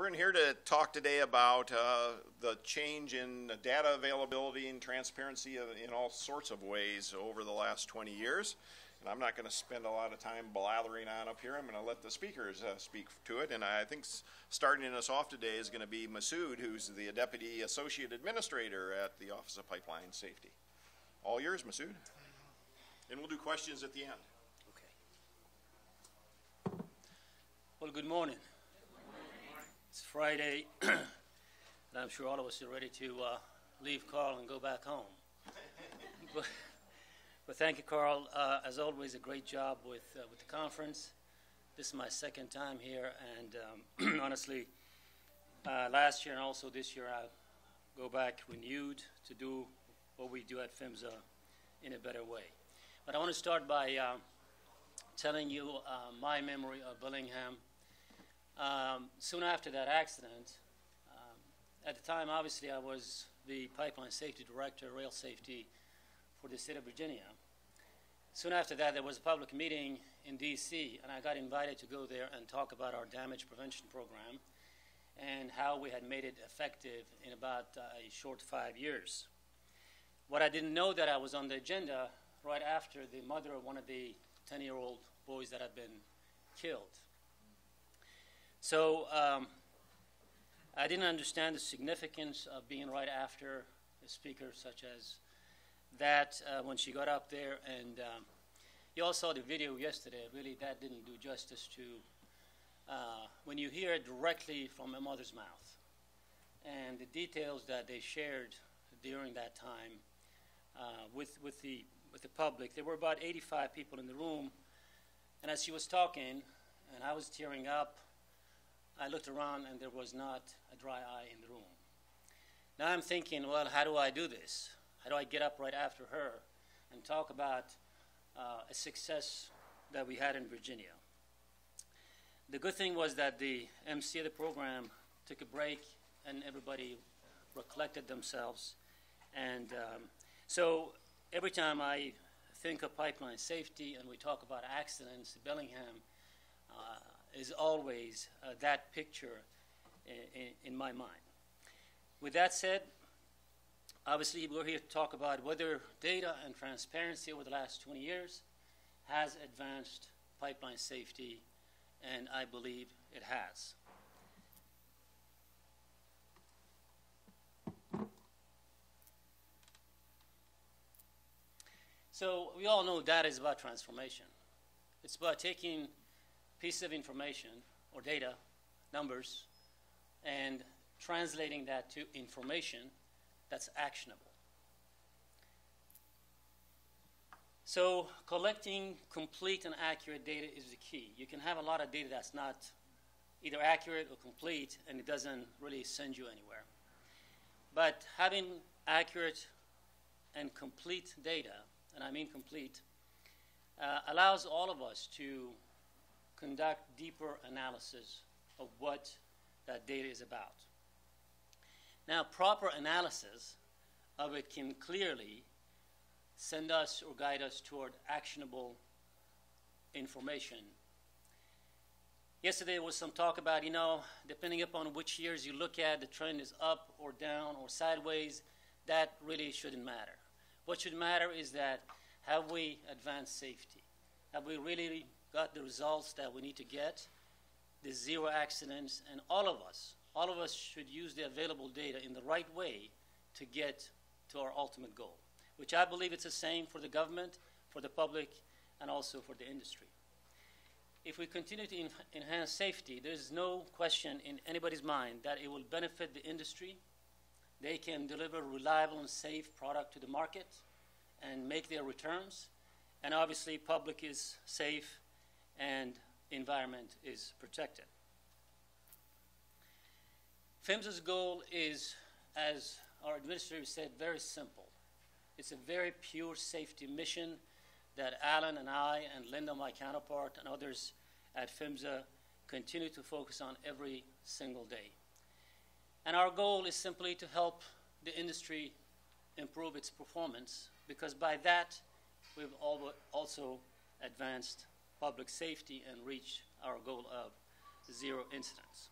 We're here to talk today about the change in data availability and transparency in all sorts of ways over the last 20 years. And I'm not going to spend a lot of time blathering on up here. I'm going to let the speakers speak to it. And I think starting us off today is going to be Massoud, who's the Deputy Associate Administrator at the Office of Pipeline Safety. All yours, Massoud. And we'll do questions at the end. Okay. Well, good morning. It's Friday, and I'm sure all of us are ready to leave Carl and go back home. But thank you, Carl. As always, a great job with the conference. This is my second time here, and honestly, last year and also this year, I'll go back renewed to do what we do at PHMSA in a better way. But I want to start by telling you my memory of Bellingham. Soon after that accident, at the time, obviously, I was the Pipeline Safety Director, Rail Safety for the state of Virginia. Soon after that, there was a public meeting in D.C., and I got invited to go there and talk about our damage prevention program and how we had made it effective in about a short 5 years. What I didn't know that I was on the agenda right after the mother of one of the 10-year-old boys that had been killed. So I didn't understand the significance of being right after a speaker such as that when she got up there. And you all saw the video yesterday. Really, that didn't do justice to when you hear it directly from a mother's mouth and the details that they shared during that time with the public. There were about 85 people in the room, and as she was talking, and I was tearing up, I looked around and there was not a dry eye in the room. Now I'm thinking, well, how do I do this? How do I get up right after her and talk about a success that we had in Virginia? The good thing was that the MC of the program took a break and everybody recollected themselves. And so every time I think of pipeline safety and we talk about accidents, Bellingham is always that picture in my mind. With that said, obviously we're here to talk about whether data and transparency over the last 20 years has advanced pipeline safety, and I believe it has. So we all know data is about transformation. It's about taking piece of information or data, numbers, and translating that to information that's actionable. So collecting complete and accurate data is the key. You can have a lot of data that's not either accurate or complete, and it doesn't really send you anywhere. But having accurate and complete data, and I mean complete, allows all of us to conduct deeper analysis of what that data is about. Now, proper analysis of it can clearly send us or guide us toward actionable information. Yesterday there was some talk about, depending upon which years you look at, the trend is up or down or sideways. That really shouldn't matter. What should matter is that have we advanced safety? Have we really got the results that we need to get, the zero accidents, and all of us should use the available data in the right way to get to our ultimate goal, which I believe it's the same for the government, for the public, and also for the industry. If we continue to enhance safety, there's no question in anybody's mind that it will benefit the industry. They can deliver reliable and safe product to the market and make their returns, and obviously public is safe and environment is protected. PHMSA's goal is, as our administrator said, very simple. It's a very pure safety mission that Alan and I and Linda, my counterpart, and others at PHMSA continue to focus on every single day. And our goal is simply to help the industry improve its performance, because by that we've also advanced public safety and reached our goal of zero incidents.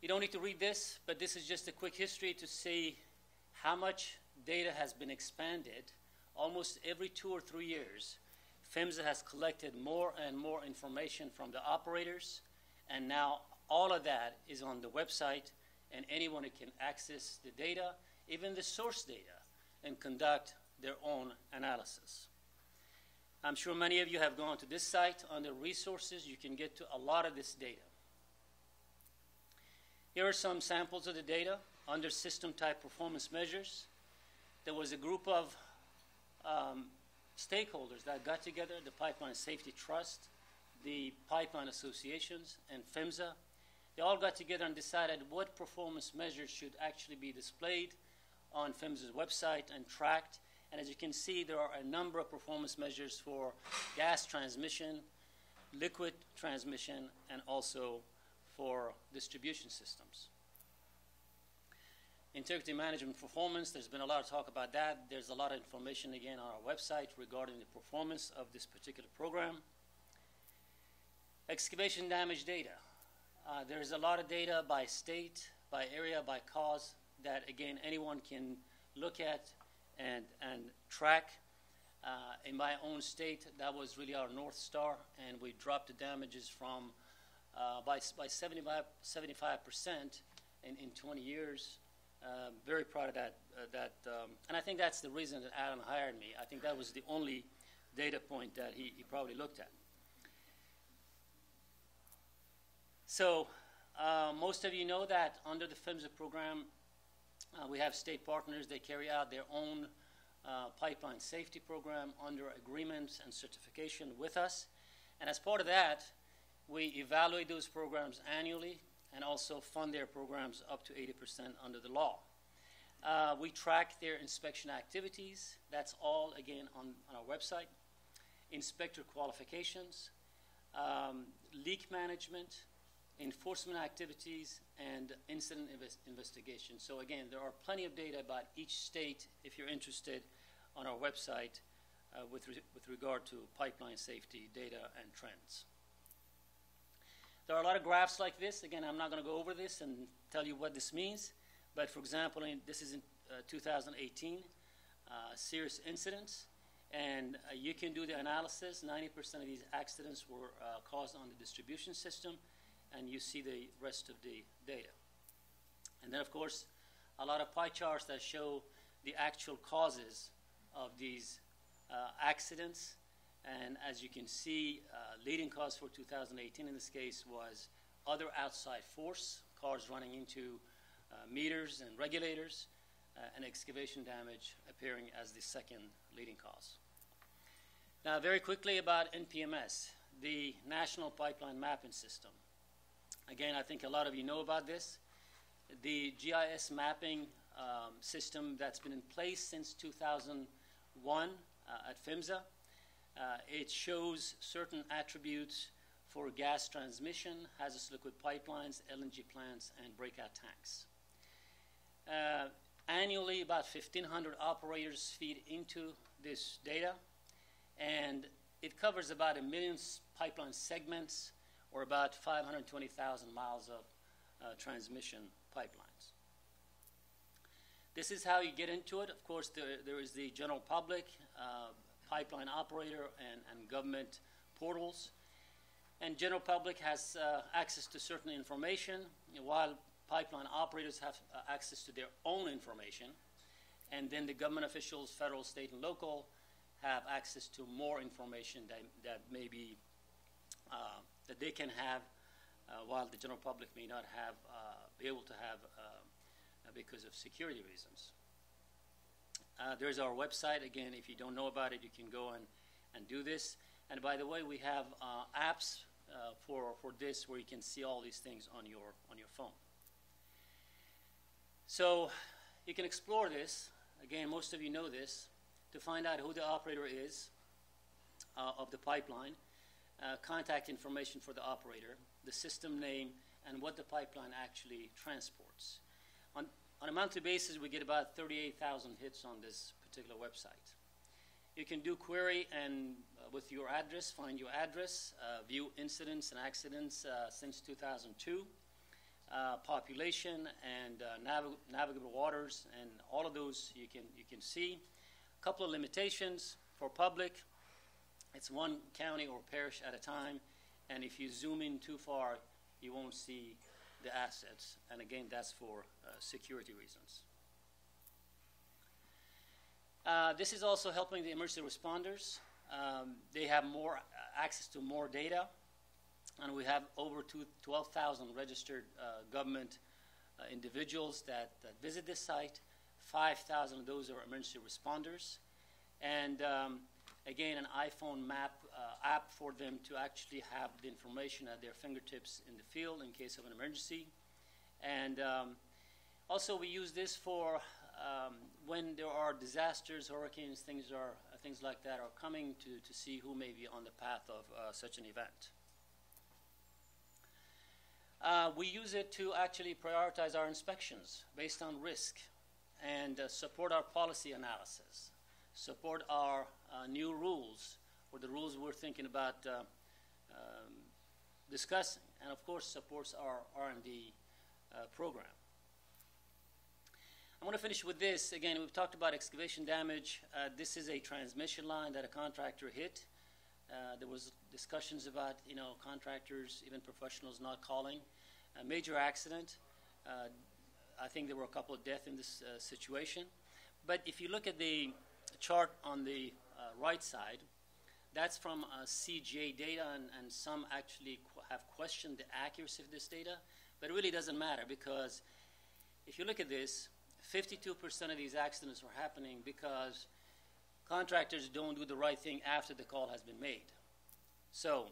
You don't need to read this, but this is just a quick history to see how much data has been expanded. Almost every 2 or 3 years, PHMSA has collected more and more information from the operators, and now all of that is on the website, and anyone can access the data, even the source data, and conduct their own analysis. I'm sure many of you have gone to this site. Under resources, you can get to a lot of this data. Here are some samples of the data under system type performance measures. There was a group of stakeholders that got together, the Pipeline Safety Trust, the pipeline associations, and PHMSA. They all got together and decided what performance measures should actually be displayed on PHMSA's website and tracked. And as you can see, there are a number of performance measures for gas transmission, liquid transmission, and also for distribution systems. Integrity management performance, there's been a lot of talk about that. There's a lot of information again on our website regarding the performance of this particular program. Excavation damage data. There's a lot of data by state, by area, by cause that again anyone can look at and track. In my own state, that was really our North Star, and we dropped the damages from by 75% in 20 years. Very proud of that, and I think that's the reason that Alan hired me. I think that was the only data point that he probably looked at. So most of you know that under the PHMSA program, we have state partners. They carry out their own pipeline safety program under agreements and certification with us. And as part of that, we evaluate those programs annually and also fund their programs up to 80% under the law. We track their inspection activities. That's all, again, on our website. Inspector qualifications, leak management, enforcement activities, and incident investigation. So again, there are plenty of data about each state, if you're interested, on our website with regard to pipeline safety data and trends. There are a lot of graphs like this. Again, I'm not going to go over this and tell you what this means, but for example, this is in 2018, serious incidents, and you can do the analysis. 90% of these accidents were caused on the distribution system, and you see the rest of the data. And then, of course, a lot of pie charts that show the actual causes of these accidents. And as you can see, leading cause for 2018 in this case was other outside force, cars running into meters and regulators, and excavation damage appearing as the second leading cause. Now, very quickly about NPMS, the National Pipeline Mapping System. Again, I think a lot of you know about this. The GIS mapping system that's been in place since 2001 at PHMSA. It shows certain attributes for gas transmission, hazardous liquid pipelines, LNG plants, and breakout tanks. Annually, about 1,500 operators feed into this data, and it covers about 1 million pipeline segments, or about 520,000 miles of transmission pipelines. This is how you get into it. Of course, there is the general public, pipeline operator, and government portals. And general public has access to certain information, while pipeline operators have access to their own information. And then the government officials, federal, state, and local, have access to more information that may be that they can have, while the general public may not have, be able to have because of security reasons. There's our website. Again, if you don't know about it, you can go and do this. And by the way, we have apps for this where you can see all these things on your phone. So you can explore this. Again, most of you know this. To find out who the operator is of the pipeline, contact information for the operator, the system name, and what the pipeline actually transports. On a monthly basis, we get about 38,000 hits on this particular website. You can do query and with your address, find your address, view incidents and accidents since 2002. population and navigable waters, and all of those you can see. A couple of limitations for public. It's one county or parish at a time, and if you zoom in too far, you won't see the assets. And again, that's for security reasons. This is also helping the emergency responders. They have more access to more data, and we have over 12,000 registered government individuals that visit this site. 5,000 of those are emergency responders. And again, an iPhone map app for them to actually have the information at their fingertips in the field in case of an emergency. And also we use this for when there are disasters, hurricanes, things like that are coming to see who may be on the path of such an event. We use it to actually prioritize our inspections based on risk and support our policy analysis, support our new rules or the rules we're thinking about discussing, and of course supports our R&D program. I want to finish with this. Again, we've talked about excavation damage. This is a transmission line that a contractor hit. There was discussions about, contractors, even professionals not calling. A major accident. I think there were a couple of deaths in this situation. But if you look at the chart on the right side, that's from CJ data, and some actually have questioned the accuracy of this data. But it really doesn't matter, because if you look at this, 52% of these accidents are happening because contractors don't do the right thing after the call has been made. So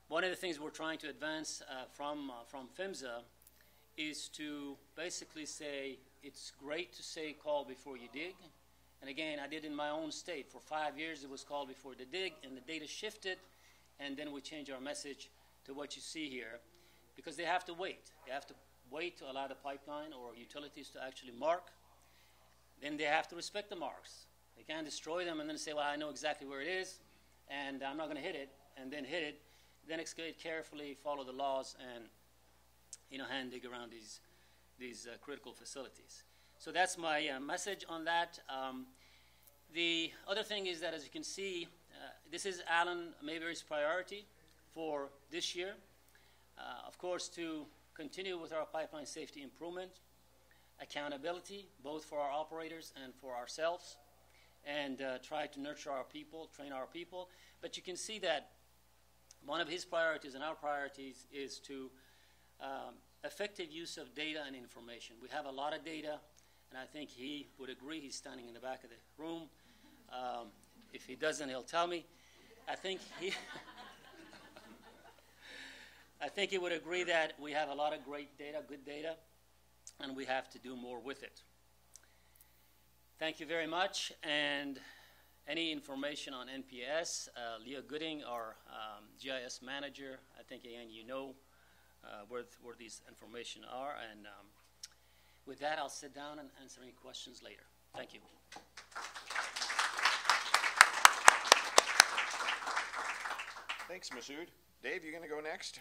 one of the things we're trying to advance from PHMSA is to basically say it's great to say call before you dig. And again, I did in my own state. For 5 years it was call before the dig, and the data shifted, and then we changed our message to what you see here, because they have to wait. They have to wait to allow the pipeline or utilities to actually mark. Then they have to respect the marks. They can't destroy them and then say, well, I know exactly where it is, and I'm not going to hit it, and then hit it. Then excavate carefully, follow the laws, and hand dig around these critical facilities. So that's my message on that. The other thing is that, as you can see, this is Alan Mayberry's priority for this year. Of course, to continue with our pipeline safety improvement, accountability, both for our operators and for ourselves, and try to nurture our people, train our people. But you can see that one of his priorities and our priorities is to effective use of data and information. We have a lot of data, and I think he would agree. He's standing in the back of the room. If he doesn't, he'll tell me. I think he would agree that we have a lot of great data, good data, and we have to do more with it. Thank you very much. And any information on NPS, Leah Gooding, our GIS manager, I think, again, where these information are. And with that, I'll sit down and answer any questions later. Thank you. Thanks, Massoud. Dave, you're going to go next?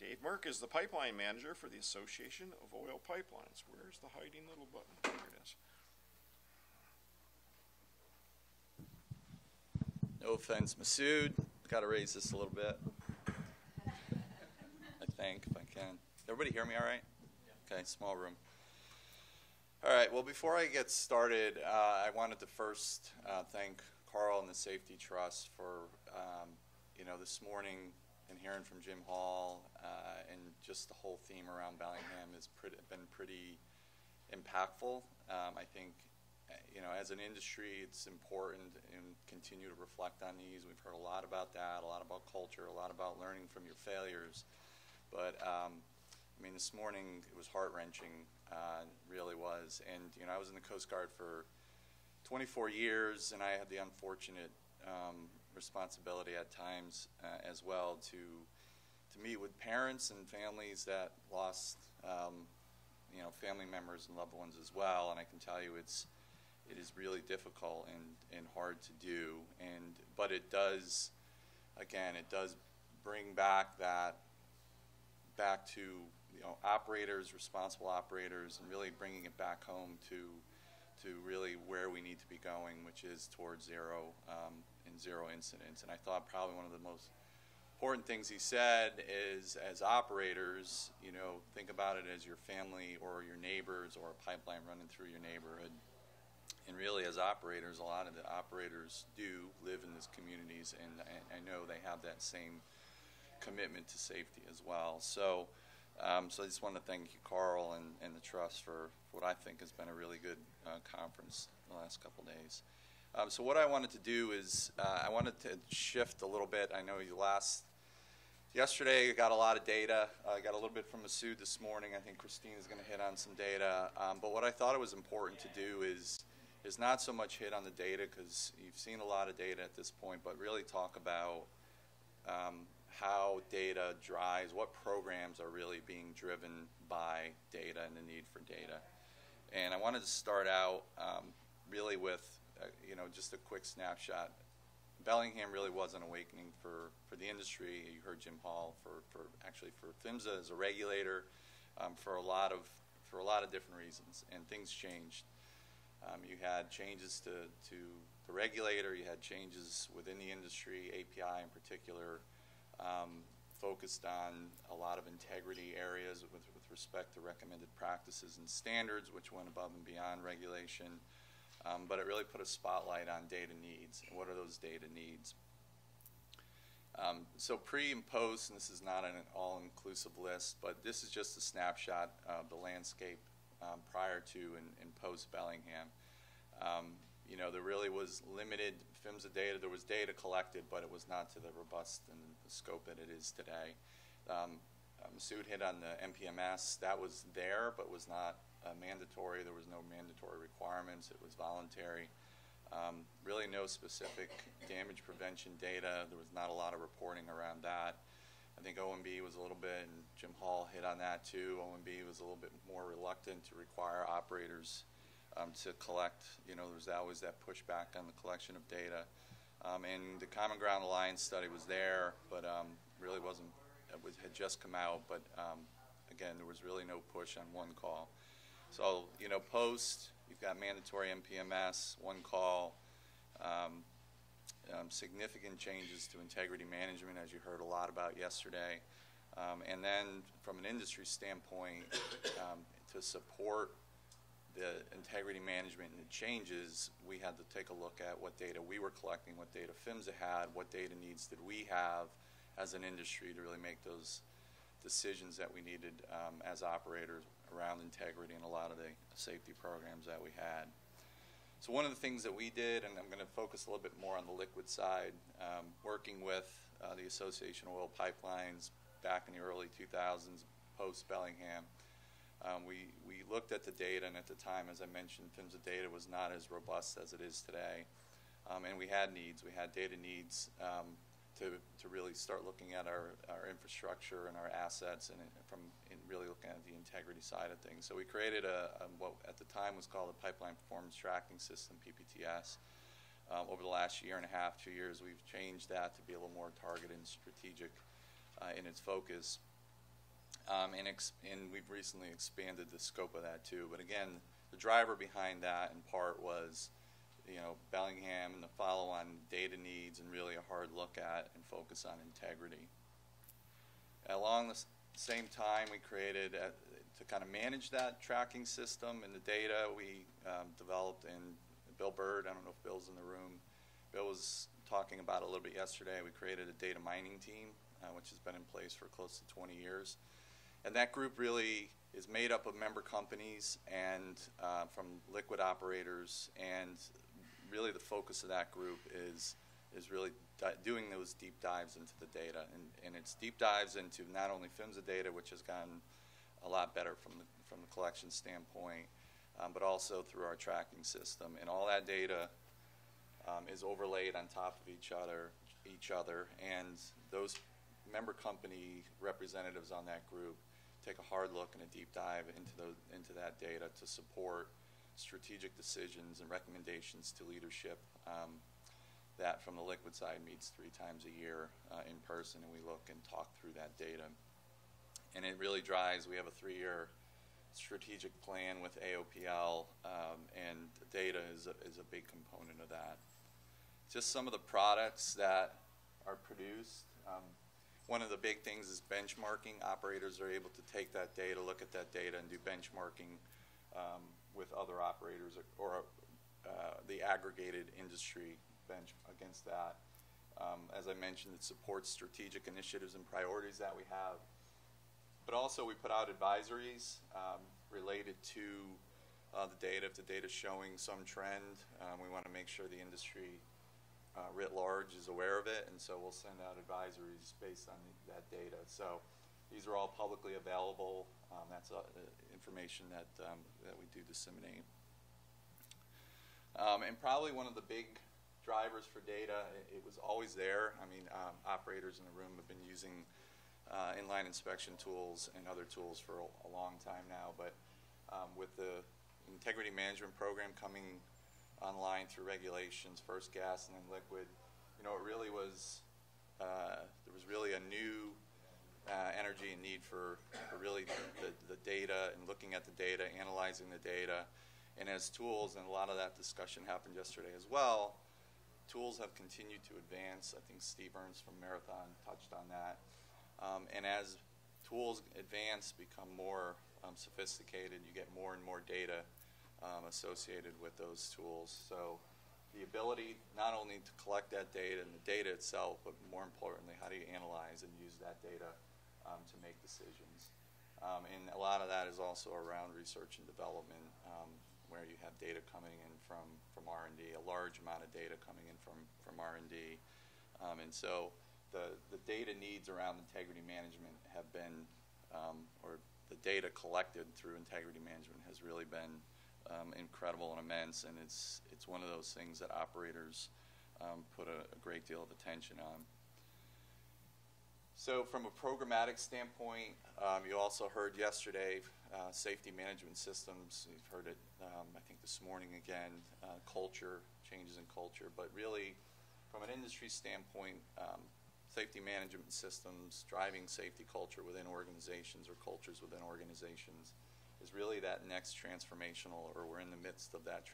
Dave Murk is the pipeline manager for the Association of Oil Pipelines. Where's the hiding little button? There it is. No offense, Massoud. Got to raise this a little bit. I think, if I can. Everybody hear me all right? Yeah. Okay, small room. All right, well, before I get started, I wanted to first thank Carl and the Safety Trust for, this morning and hearing from Jim Hall and just the whole theme around Bellingham has been pretty impactful. I think, as an industry, it's important and continue to reflect on these. We've heard a lot about that, a lot about culture, a lot about learning from your failures. But, this morning it was heart-wrenching, really was. And, I was in the Coast Guard for 24 years, and I had the unfortunate responsibility at times as well to meet with parents and families that lost family members and loved ones as well, and I can tell you it is really difficult and hard to do, but it does, again, it does bring back to operators, responsible operators, and really bringing it back home to really where we need to be going, which is towards zero and zero incidents. And I thought probably one of the most important things he said is, as operators, think about it as your family or your neighbors or a pipeline running through your neighborhood. And really, as operators, a lot of the operators do live in these communities, and I know they have that same commitment to safety as well. So I just want to thank you, Carl, and the Trust for what I think has been a really good conference the last couple days. So what I wanted to do is I wanted to shift a little bit. I know yesterday I got a lot of data. I got a little bit from Massoud this morning. I think Christina is going to hit on some data. But what I thought it was important to do is not so much hit on the data, because you've seen a lot of data at this point, but really talk about how data drives, what programs are really being driven by data and the need for data. And I wanted to start out really with just a quick snapshot. Bellingham really was an awakening for the industry. You heard Jim Hall for PHMSA as a regulator for a lot of different reasons, and things changed. You had changes to the regulator. You had changes within the industry. API in particular focused on a lot of integrity areas with respect to recommended practices and standards, which went above and beyond regulation. But it really put a spotlight on data needs. And what are those data needs? So pre and post, and this is not an all-inclusive list, but this is just a snapshot of the landscape prior to and post Bellingham. There really was limited PHMSA data. There was data collected, but it was not to the robust and the scope that it is today. Massoud hit on the NPMS. That was there, but was not mandatory. There was no mandatory requirements. It was voluntary. Really no specific damage prevention data. There was not a lot of reporting around that. I think OMB was a little bit, and Jim Hall hit on that too. OMB was a little bit more reluctant to require operators to collect. There's always that pushback on the collection of data. And the Common Ground Alliance study was there, but really wasn't, had just come out. But again, there was really no push on one call. So, post, you've got mandatory NPMS, one call, significant changes to integrity management, as you heard a lot about yesterday. And then from an industry standpoint, to support the integrity management and the changes, we had to take a look at what data we were collecting, what data PHMSA had, what data needs did we have as an industry to really make those decisions that we needed as operators around integrity and a lot of the safety programs that we had. So one of the things that we did, and I'm going to focus a little bit more on the liquid side, working with the Association of Oil Pipelines back in the early 2000s, post-Bellingham, we looked at the data, and at the time, as I mentioned, PHMSA data was not as robust as it is today. And we had needs. We had data needs to really start looking at our infrastructure and our assets and really looking at the integrity side of things. So we created what at the time was called a Pipeline Performance Tracking System, PPTS. Over the last year and a half, 2 years, we've changed that to be a little more targeted and strategic in its focus. And we've recently expanded the scope of that too. But again, the driver behind that in part was Bellingham and the follow-on data needs, and really a hard look at and focus on integrity. Along the same time, we created, to kind of manage that tracking system and the data, we developed, and Bill Bird, I don't know if Bill's in the room, Bill was talking about it a little bit yesterday, we created a data mining team, which has been in place for close to 20 years. And that group really is made up of member companies and from liquid operators, and really the focus of that group is really doing those deep dives into the data, and it's deep dives into not only PHMSA data, which has gotten a lot better from the collection standpoint, but also through our tracking system, and all that data is overlaid on top of each other, and those member company representatives on that group take a hard look and a deep dive into that data to support strategic decisions and recommendations to leadership that from the liquid side meets 3 times a year in person, and we look and talk through that data. And it really drives, we have a 3-year strategic plan with AOPL, and data is a big component of that. Just some of the products that are produced. One of the big things is benchmarking. Operators are able to take that data, look at that data, and do benchmarking with other operators or the aggregated industry bench against that. As I mentioned, it supports strategic initiatives and priorities that we have. But also we put out advisories related to the data. If the data is showing some trend, we want to make sure the industry writ large is aware of it, and so we'll send out advisories based on that data. So these are all publicly available. That's information that we do disseminate. And probably one of the big drivers for data, it was always there. I mean, operators in the room have been using inline inspection tools and other tools for a long time now, but with the integrity management program coming online through regulations, first gas and then liquid, you know, it really was, there was really a new energy and need for really the data and looking at the data, analyzing the data, and as tools, and a lot of that discussion happened yesterday as well, tools have continued to advance. I think Steve Ernst from Marathon touched on that. And as tools advance, become more sophisticated, you get more and more data associated with those tools. So the ability not only to collect that data and the data itself, but more importantly, how do you analyze and use that data to make decisions? And a lot of that is also around research and development, where you have data coming in from R&D, a large amount of data coming in from R&D. And so the data needs around integrity management have been, or the data collected through integrity management has really been incredible and immense, and it's one of those things that operators put a great deal of attention on. So from a programmatic standpoint, you also heard yesterday safety management systems. You've heard it, I think, this morning again, culture, changes in culture. But really, from an industry standpoint, safety management systems, driving safety culture within organizations or cultures within organizations is really that next transformational, or we're in the midst of that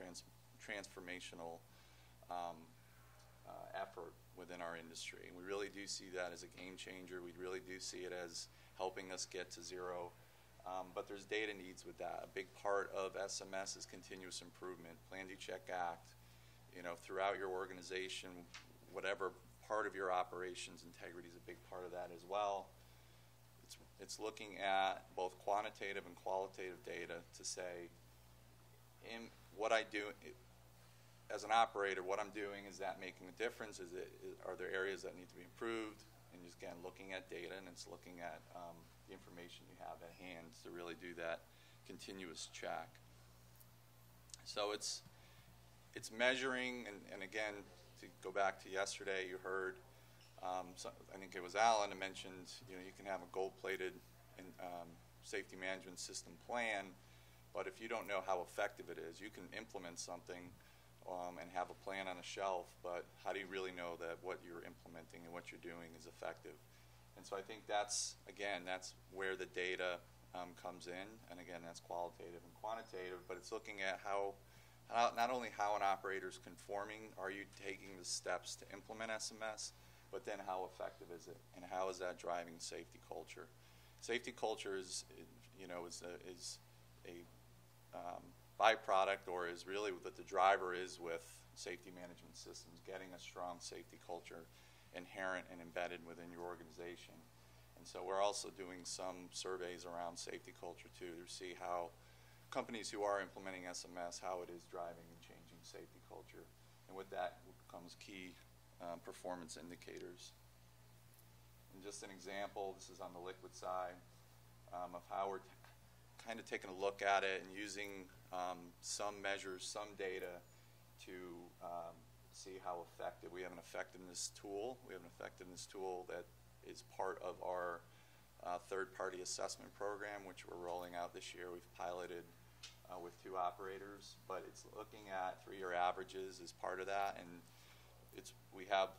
transformational effort within our industry. And we really do see that as a game changer. We really do see it as helping us get to zero. But there's data needs with that. A big part of SMS is continuous improvement, plan, do, check, act. You know, throughout your organization, whatever part of your operations, integrity is a big part of that as well. It's looking at both quantitative and qualitative data to say, in what I do as an operator, what I'm doing, is that making a difference? Are there areas that need to be improved? And just again, looking at data, and it's looking at the information you have at hand to really do that continuous check. So it's measuring, and again, to go back to yesterday, you heard, I think it was Alan who mentioned, you know, you can have a gold-plated safety management system plan, but if you don't know how effective it is, you can implement something and have a plan on a shelf, but how do you really know that what you're implementing and what you're doing is effective? And so I think that's, again, that's where the data comes in, and again, that's qualitative and quantitative, but it's looking at how not only how an operator is conforming, are you taking the steps to implement SMS, but then how effective is it, and how is that driving safety culture? Safety culture is, you know, is a byproduct, or is really what the driver is with safety management systems, getting a strong safety culture inherent and embedded within your organization. And so we're also doing some surveys around safety culture too, to see how companies who are implementing SMS, how it is driving and changing safety culture. And with that comes key performance indicators. And just an example, this is on the liquid side, of how we're kind of taking a look at it and using some measures, some data to see how effective. We have an effectiveness tool. We have an effectiveness tool that is part of our third-party assessment program, which we're rolling out this year. We've piloted with 2 operators, but it's looking at 3-year averages as part of that, and we have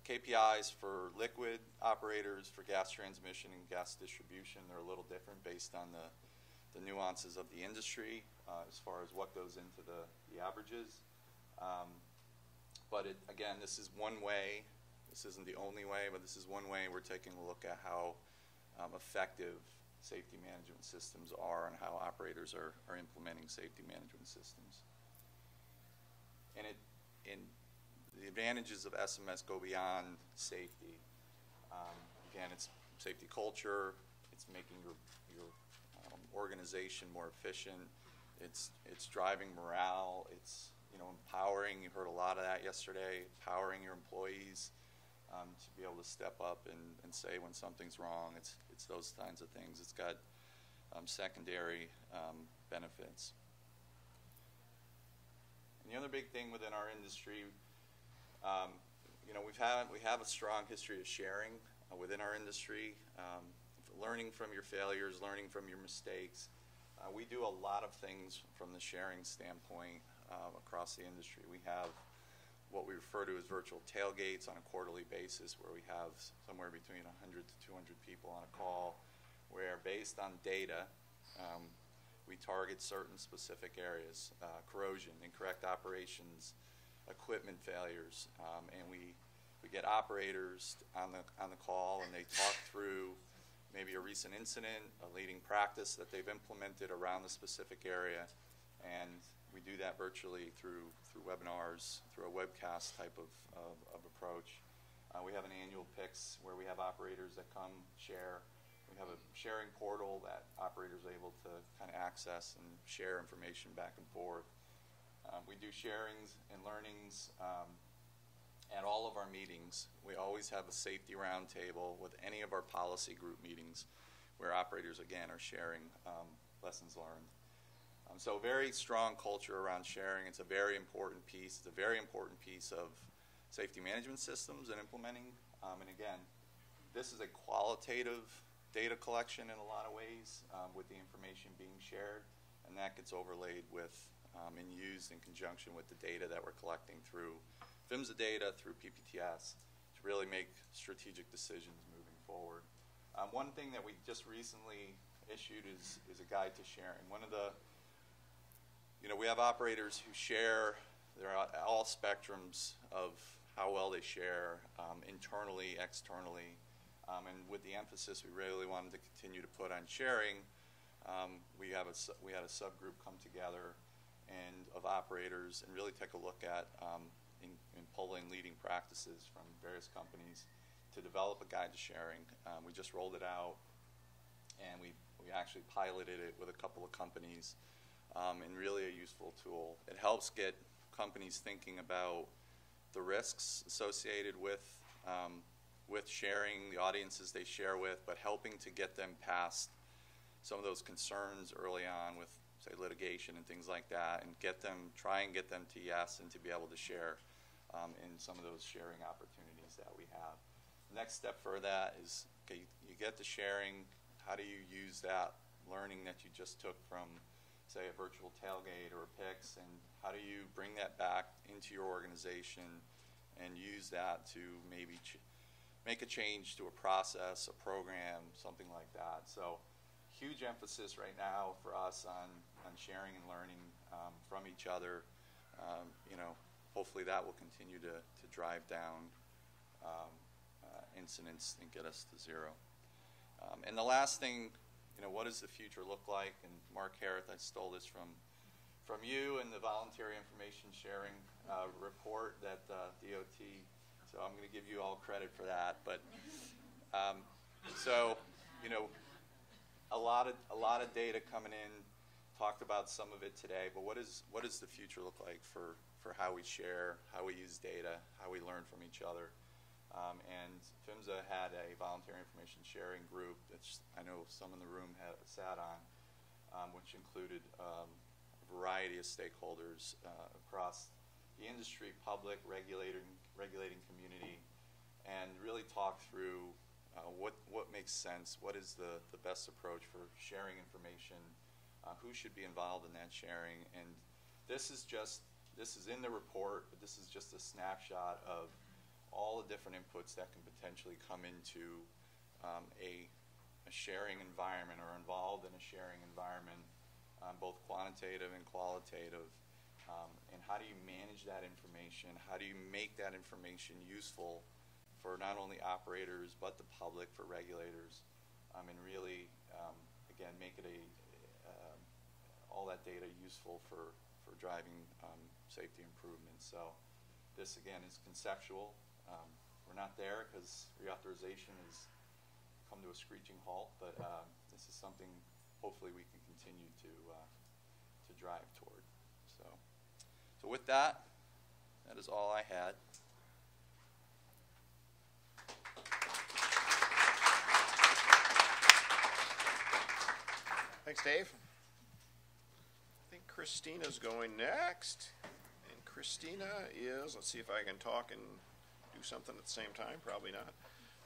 KPIs for liquid operators, for gas transmission and gas distribution. They're a little different based on the nuances of the industry as far as what goes into the averages. But again, this is one way. This isn't the only way, but this is one way we're taking a look at how effective safety management systems are and how operators are implementing safety management systems. And the advantages of SMS go beyond safety. Again, it's safety culture. It's making your organization more efficient. It's driving morale. It's empowering. You heard a lot of that yesterday. Empowering your employees to be able to step up and say when something's wrong. It's those kinds of things. It's got secondary benefits. And the other big thing within our industry, we have a strong history of sharing within our industry, learning from your failures, learning from your mistakes. We do a lot of things from the sharing standpoint across the industry. We have what we refer to as virtual tailgates on a quarterly basis, where we have somewhere between 100 to 200 people on a call, where based on data, we target certain specific areas: corrosion, incorrect operations, equipment failures, and we get operators on the call, and they talk through maybe a recent incident, a leading practice that they've implemented around the specific area, and we do that virtually through webinars, through a webcast type of approach. We have an annual PICS where we have operators that come share. We have a sharing portal that operators are able to kind of access and share information back and forth. We do sharings and learnings at all of our meetings. We always have a safety roundtable with any of our policy group meetings where operators, again, are sharing lessons learned. So a very strong culture around sharing. It's a very important piece. It's a very important piece of safety management systems and implementing. And again, this is a qualitative data collection in a lot of ways with the information being shared, and that gets overlaid with and used in conjunction with the data that we're collecting through PHMSA data, through PPTS, to really make strategic decisions moving forward. One thing that we just recently issued is a guide to sharing. One of the we have operators who share. They're all spectrums of how well they share, internally, externally, and with the emphasis we really wanted to continue to put on sharing, we had a subgroup come together of operators and really take a look at in pulling leading practices from various companies to develop a guide to sharing. We just rolled it out, and we actually piloted it with a couple of companies. And really a useful tool. It helps get companies thinking about the risks associated with sharing, the audiences they share with, but helping to get them past some of those concerns early on with, say, litigation and things like that, and try and get them to yes and to be able to share in some of those sharing opportunities that we have. The next step for that is, okay, you get the sharing. How do you use that learning that you just took from, say, a virtual tailgate or a PICS, and how do you bring that back into your organization and use that to maybe make a change to a process, a program, something like that. So huge emphasis right now for us on sharing and learning from each other. Hopefully that will continue to drive down incidents and get us to zero. And the last thing, what does the future look like? And Mark Harris, I stole this from you and the voluntary information sharing report that DOT. So I'm going to give you all credit for that. But a lot of data coming in. Talked about some of it today. But what does the future look like for how we share, how we use data, how we learn from each other? And PHMSA had a voluntary information sharing group that I know some in the room sat on, which included a variety of stakeholders across the industry, public, regulating community, and really talked through what makes sense, what is the best approach for sharing information, who should be involved in that sharing, and this is in the report, but this is just a snapshot of all the different inputs that can potentially come into a sharing environment or involved in a sharing environment, both quantitative and qualitative. And how do you manage that information? How do you make that information useful for not only operators but the public, for regulators, and really, again, make it all that data useful for driving safety improvements. So this, again, is conceptual. We're not there because reauthorization has come to a screeching halt, but this is something hopefully we can continue to drive toward. So with that, that is all I had. Thanks, Dave. I think Christina's going next. And Christina is, let's see if I can talk and do something at the same time. Probably not.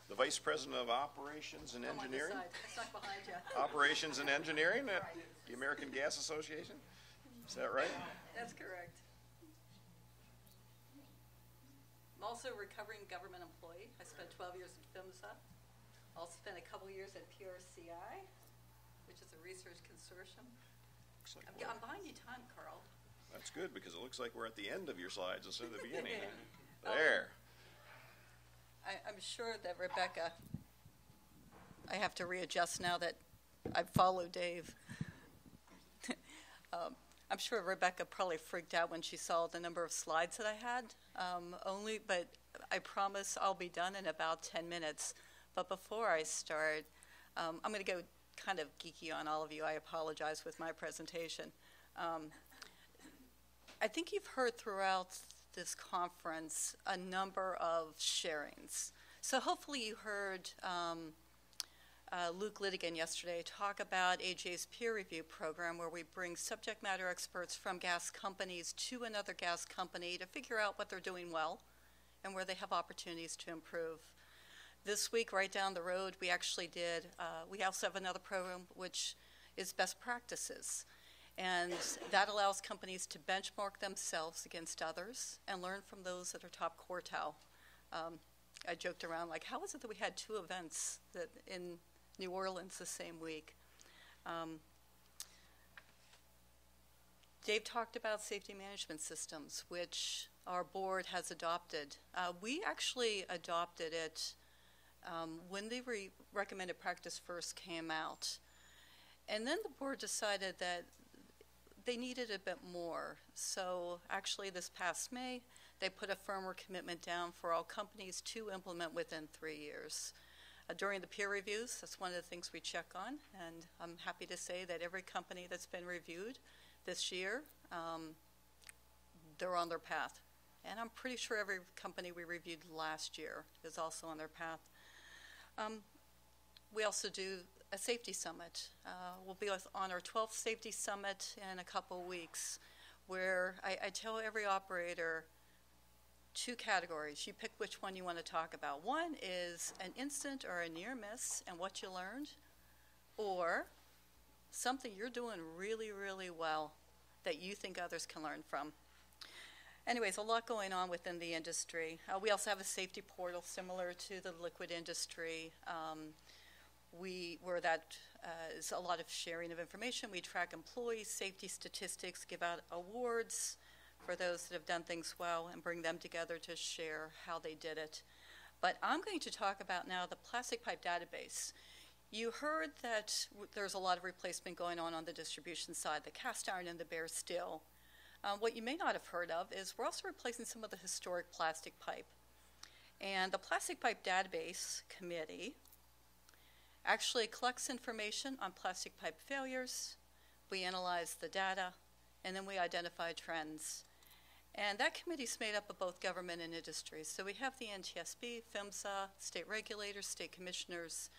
The Vice President of Operations and Engineering. I'm stuck behind you. Operations and Engineering at the American Gas Association. Is that right? That's correct. I'm also a recovering government employee. I spent 12 years at PHMSA. Also spent a couple years at PRCI, which is a research consortium. I'm behind you time, Carl. That's good, because it looks like we're at the end of your slides instead of the beginning. There. I'm sure that Rebecca, I have to readjust now that I've followed Dave. I'm sure Rebecca probably freaked out when she saw the number of slides that I had, but I promise I'll be done in about 10 minutes. But before I start, I'm going to go kind of geeky on all of you. I apologize with my presentation. I think you've heard throughout this conference a number of sharings. So hopefully you heard Luke Lidigan yesterday talk about AJ's peer review program, where we bring subject matter experts from gas companies to another gas company to figure out what they're doing well and where they have opportunities to improve. This week, right down the road, we actually did, we also have another program which is best practices. And that allows companies to benchmark themselves against others and learn from those that are top quartile. I joked around, like, how is it that we had 2 events that in New Orleans the same week? Dave talked about safety management systems, which our board has adopted. We actually adopted it when the recommended practice first came out. And then the board decided that they needed a bit more. So actually this past May, they put a firmer commitment down for all companies to implement within 3 years. During the peer reviews, that's one of the things we check on, and I'm happy to say that every company that's been reviewed this year, they're on their path. And I'm pretty sure every company we reviewed last year is also on their path. We also do a safety summit. We'll be on our 12th safety summit in a couple weeks, where I tell every operator 2 categories. You pick which one you want to talk about. One is an incident or a near miss and what you learned, or something you're doing really, really well that you think others can learn from. Anyways, a lot going on within the industry. We also have a safety portal similar to the liquid industry, where that is a lot of sharing of information. We track employee safety statistics, give out awards for those that have done things well, and bring them together to share how they did it. But I'm going to talk about now the plastic pipe database. You heard that there's a lot of replacement going on the distribution side, the cast iron and the bare steel. What you may not have heard of is we're also replacing some of the historic plastic pipe. And the Plastic Pipe Database Committee actually collects information on plastic pipe failures. We analyze the data, and then we identify trends. And that committee is made up of both government and industry. So we have the NTSB, PHMSA, state regulators, state commissioners,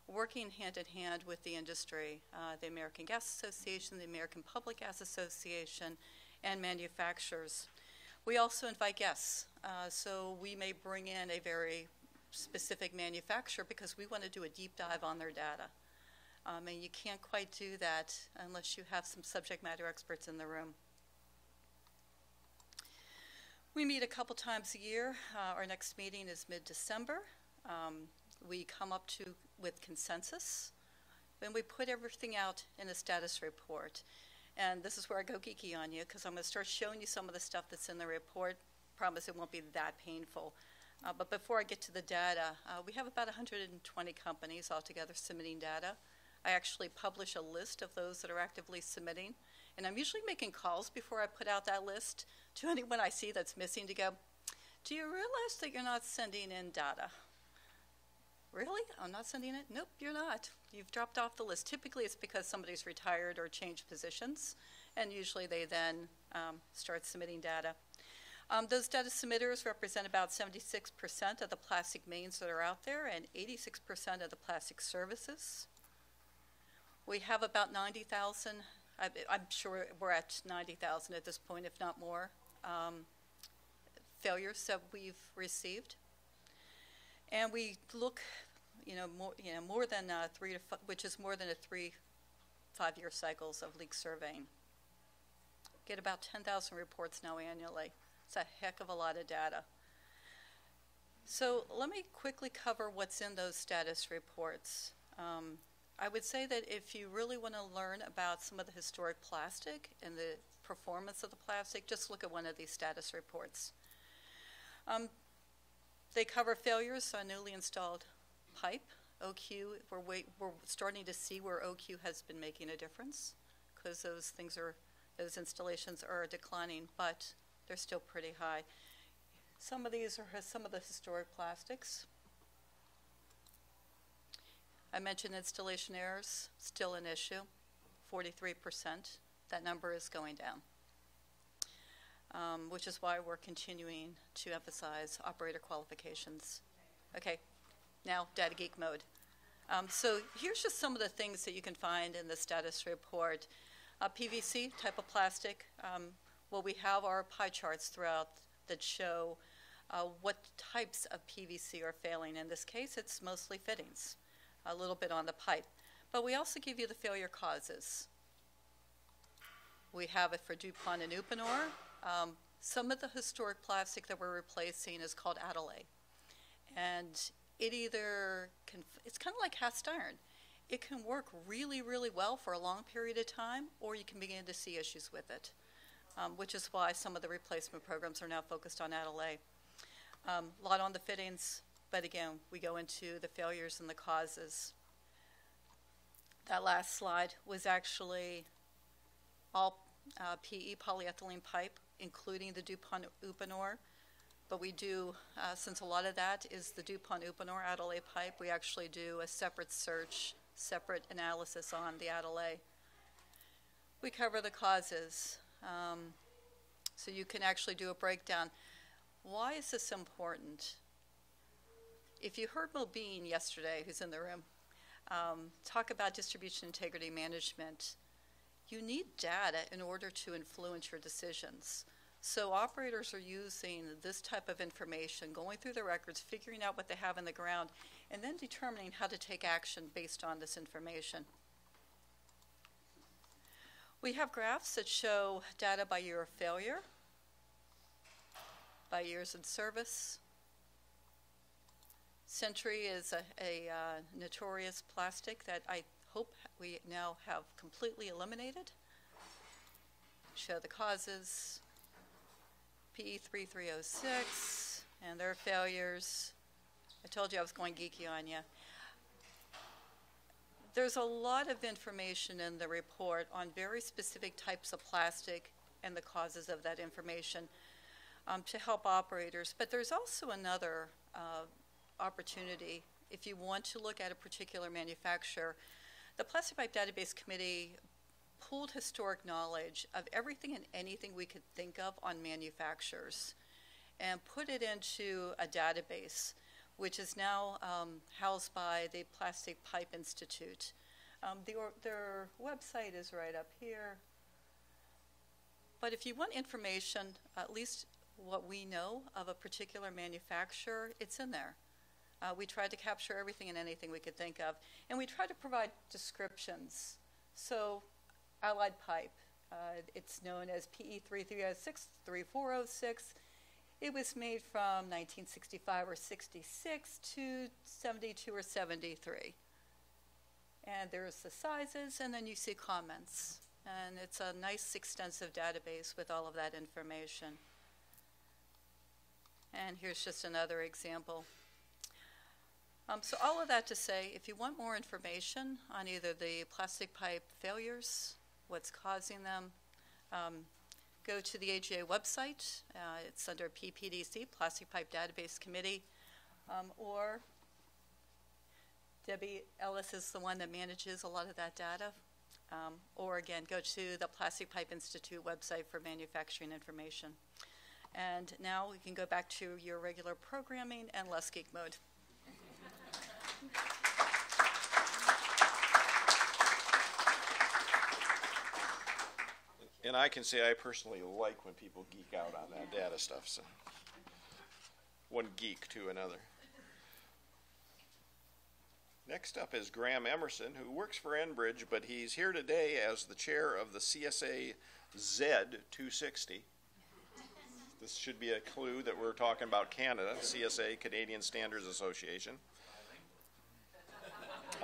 working hand in hand with the industry, the American Gas Association, the American Public Gas Association, and manufacturers. We also invite guests. So we may bring in a very specific manufacturer because we want to do a deep dive on their data. And you can't quite do that unless you have some subject matter experts in the room. We meet a couple times a year. Our next meeting is mid-December. We come up with consensus. Then we put everything out in a status report. And this is where I go geeky on you because I'm going to start showing you some of the stuff that's in the report. Promise it won't be that painful. But before I get to the data, we have about 120 companies altogether submitting data. I actually publish a list of those that are actively submitting. And I'm usually making calls before I put out that list to anyone I see that's missing to go, do you realize that you're not sending in data? Really? I'm not sending it? Nope, you're not. You've dropped off the list. Typically it's because somebody's retired or changed positions, and usually they then start submitting data. Those data submitters represent about 76% of the plastic mains that are out there and 86% of the plastic services. We have about 90,000, I'm sure we're at 90,000 at this point, if not more, failures that we've received. And we look, more than 3 to 5, which is more than a 3-5-year cycles of leak surveying. Get about 10,000 reports now annually. It's a heck of a lot of data. So let me quickly cover what's in those status reports. I would say that if you really want to learn about some of the historic plastic and the performance of the plastic, just look at one of these status reports. They cover failures on newly installed pipe, OQ. We're starting to see where OQ has been making a difference because those installations are declining, but they're still pretty high. Some of these are some of the historic plastics. I mentioned installation errors, still an issue, 43%. That number is going down, which is why we're continuing to emphasize operator qualifications. Okay, now data geek mode. So here's just some of the things that you can find in the status report. PVC type of plastic. Well, we have our pie charts throughout that show what types of PVC are failing. In this case, it's mostly fittings, a little bit on the pipe. But we also give you the failure causes. We have it for DuPont and Uponor. Some of the historic plastic that we're replacing is called Adelaide. And it's kind of like cast iron. It can work really, really well for a long period of time, or you can begin to see issues with it, which is why some of the replacement programs are now focused on Adelaide. A lot on the fittings, but again, we go into the failures and the causes. That last slide was actually all PE polyethylene pipe, including the DuPont Uponor. But we do, since a lot of that is the DuPont Uponor Adelaide pipe, we actually do a separate search, separate analysis on the Adelaide. We cover the causes, so you can actually do a breakdown. Why is this important? If you heard Mobeen yesterday, who's in the room, talk about distribution integrity management, you need data in order to influence your decisions. So operators are using this type of information, going through the records, figuring out what they have in the ground, and then determining how to take action based on this information. We have graphs that show data by year of failure, by years in service. Century is a notorious plastic that I hope we now have completely eliminated. Show the causes. PE 3306 and their failures. I told you I was going geeky on you. There's a lot of information in the report on very specific types of plastic and the causes of that information to help operators. But there's also another opportunity. If you want to look at a particular manufacturer, the Plastic Pipe Database Committee pooled historic knowledge of everything and anything we could think of on manufacturers and put it into a database, which is now housed by the Plastic Pipe Institute. Their website is right up here. But if you want information, at least what we know of a particular manufacturer, it's in there. We tried to capture everything and anything we could think of, and we tried to provide descriptions. So, allied pipe, it's known as PE 3306, 3406. It was made from 1965 or 66 to 72 or 73. And there's the sizes, and then you see comments. And it's a nice, extensive database with all of that information. And here's just another example. So all of that to say, if you want more information on either the plastic pipe failures, what's causing them, go to the AGA website. It's under PPDC, Plastic Pipe Database Committee, or Debbie Ellis is the one that manages a lot of that data. Or again, go to the Plastic Pipe Institute website for manufacturing information. And now we can go back to your regular programming and less geek mode. And I can say I personally like when people geek out on that data stuff. So, one geek to another. Next up is Graham Emmerson, who works for Enbridge, but he's here today as the chair of the CSA Z260. This should be a clue that we're talking about Canada, CSA, Canadian Standards Association.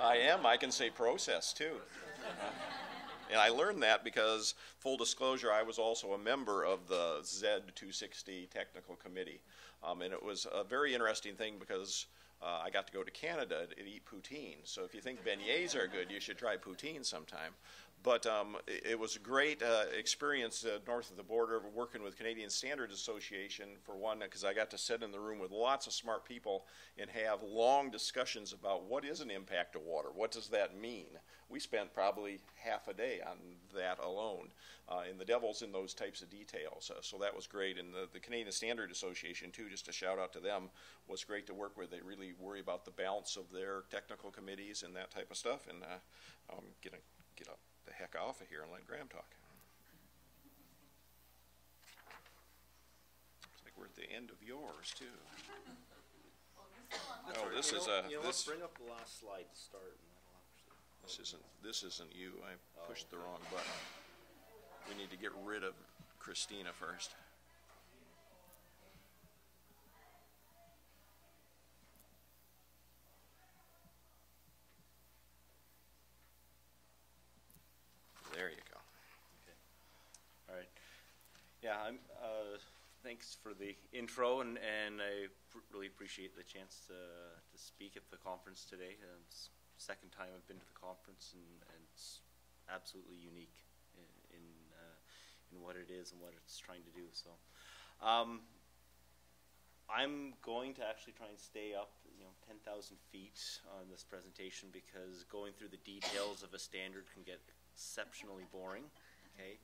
I am. I can say process, too. And I learned that because, full disclosure, I was also a member of the Z260 Technical Committee. And it was a very interesting thing because I got to go to Canada and eat poutine. So if you think beignets are good, you should try poutine sometime. But it was a great experience north of the border working with Canadian Standards Association, for one, because I got to sit in the room with lots of smart people and have long discussions about what is an impact of water, what does that mean. We spent probably half a day on that alone, and the devil's in those types of details. So that was great. And the Canadian Standards Association, too, just a shout out to them, was great to work with. They really worry about the balance of their technical committees and that type of stuff. And get up the heck off of here and let Graham talk. Looks like we're at the end of yours, too. Oh, this is a... Let's bring up the last slide to start. This isn't you. I pushed the wrong button. We need to get rid of Christina first. There you go. Okay. All right. Yeah, thanks for the intro, and I really appreciate the chance to speak at the conference today. It's the second time I've been to the conference, and it's absolutely unique in what it is and what it's trying to do. So, I'm going to actually try and stay up, 10,000 feet on this presentation, because going through the details of a standard can get exceptionally boring. Okay.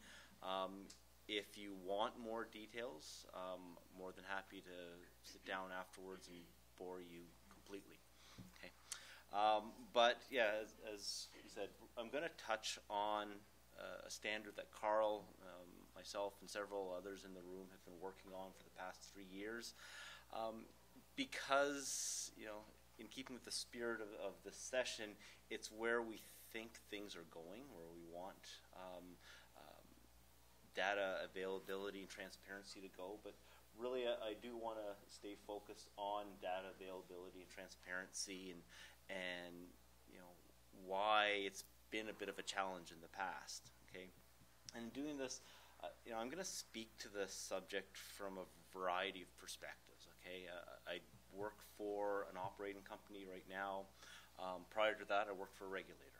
If you want more details, more than happy to sit down afterwards and bore you completely. Okay. But yeah, as you said, I'm going to touch on a standard that Carl, myself, and several others in the room have been working on for the past 3 years, because in keeping with the spirit of this session, it's where we think things are going, where we want data availability and transparency to go. But really, I do want to stay focused on data availability and transparency, and why it's been a bit of a challenge in the past. Okay, and doing this, I'm going to speak to the subject from a variety of perspectives. Okay, I work for an operating company right now. Prior to that, I worked for a regulator.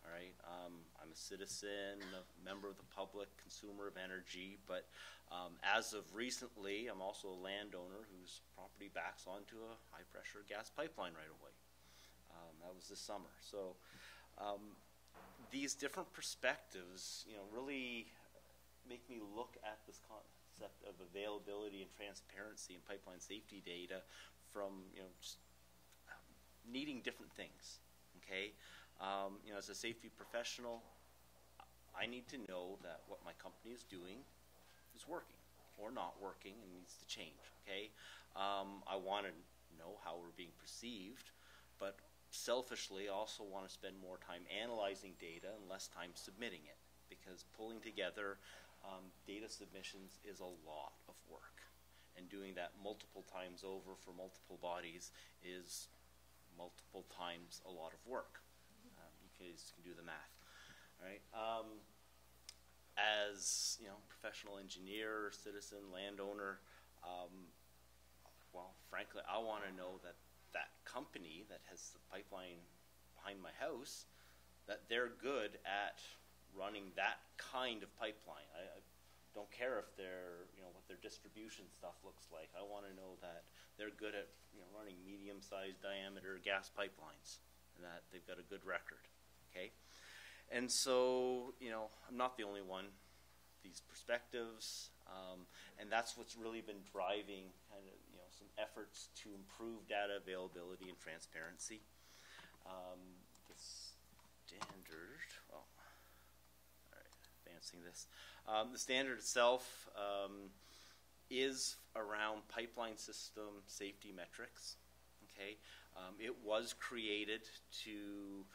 All right, I'm a citizen, a member of the public, consumer of energy, but as of recently, I'm also a landowner whose property backs onto a high-pressure gas pipeline right away. That was this summer. So these different perspectives, really make me look at this concept of availability and transparency in pipeline safety data from, just needing different things. Okay. As a safety professional, I need to know that what my company is doing is working or not working and needs to change. Okay, I want to know how we're being perceived, but selfishly also want to spend more time analyzing data and less time submitting it, because pulling together data submissions is a lot of work, and doing that multiple times over for multiple bodies is multiple times a lot of work. You guys can do the math, right? As you know, professional engineer, citizen, landowner, well, frankly, I want to know that that company that has the pipeline behind my house, that they're good at running that kind of pipeline. I don't care if they're, you know, what their distribution stuff looks like. I want to know that they're good at, you know, running medium-sized diameter gas pipelines, and that they've got a good record. Okay, and so, you know, I'm not the only one. These perspectives, and that's what's really been driving kind of, you know, some efforts to improve data availability and transparency. The standard, well, all right, advancing this. The standard itself is around pipeline system safety metrics. Okay, it was created to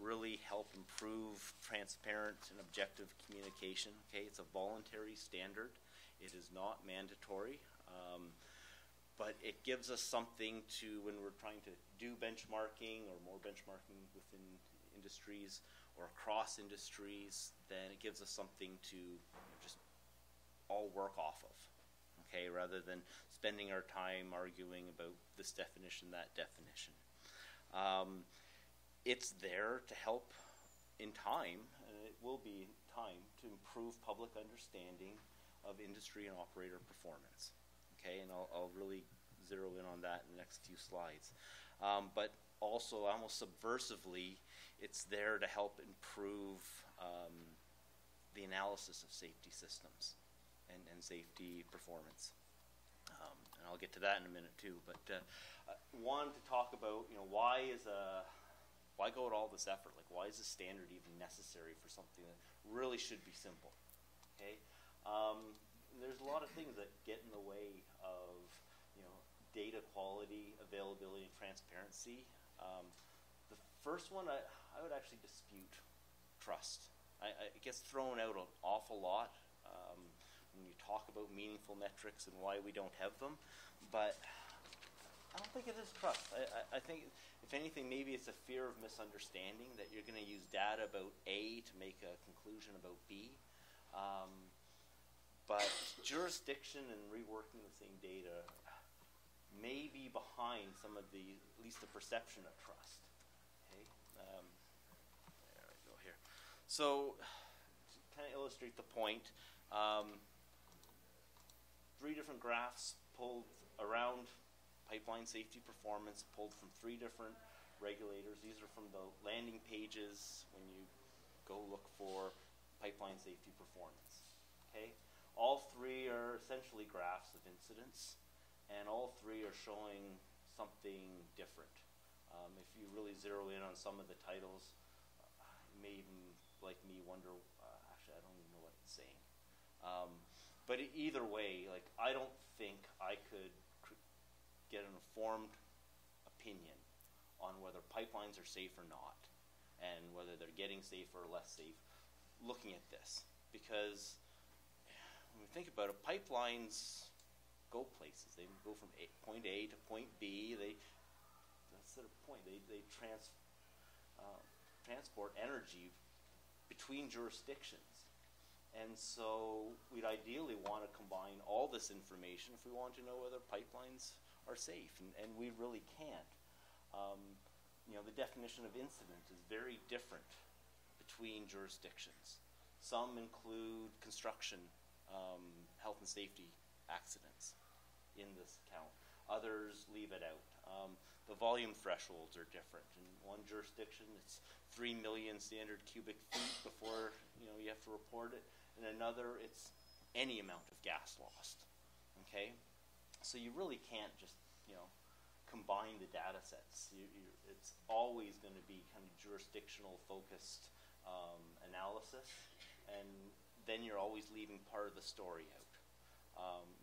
really help improve transparent and objective communication. Okay, it's a voluntary standard. It is not mandatory, but it gives us something to, when we're trying to do benchmarking or more benchmarking within industries or across industries, then it gives us something to, you know, just all work off of. Okay, rather than spending our time arguing about this definition, that definition. It's there to help in time, and it will be in time, to improve public understanding of industry and operator performance. Okay, and I'll really zero in on that in the next few slides. But also, almost subversively, it's there to help improve the analysis of safety systems and safety performance. And I'll get to that in a minute too. But wanted to talk about, you know, why go to all this effort? Like, why is this standard even necessary for something that really should be simple? Okay, there's a lot of things that get in the way of, you know, data quality, availability, and transparency. The first one, I would actually dispute trust. It gets thrown out an awful lot when you talk about meaningful metrics and why we don't have them, but I don't think it is trust. I think, if anything, maybe it's a fear of misunderstanding, that you're going to use data about A to make a conclusion about B. But jurisdiction and reworking the same data may be behind some of the, at least the perception of trust. Okay, there we go here. So, to kind of illustrate the point, 3 different graphs pulled around pipeline safety performance, pulled from 3 different regulators. These are from the landing pages when you go look for pipeline safety performance. Okay, all 3 are essentially graphs of incidents, and all 3 are showing something different. If you really zero in on some of the titles, you may even, like me, wonder, actually, I don't even know what it's saying. But either way, like, I don't think I could get an informed opinion on whether pipelines are safe or not, and whether they're getting safer or less safe looking at this. Because when we think about it, pipelines go places. They go from point A to point B. That's their point. They transport energy between jurisdictions. And so we'd ideally want to combine all this information if we want to know whether pipelines are safe, and we really can't. You know, the definition of incident is very different between jurisdictions. Some include construction, health and safety accidents in this count. Others leave it out. The volume thresholds are different. In one jurisdiction, it's 3 million standard cubic feet before, you know, you have to report it. In another, it's any amount of gas lost. Okay, so you really can't just, you know, combine the data sets. It's always going to be kind of jurisdictional focused analysis, and then you're always leaving part of the story out.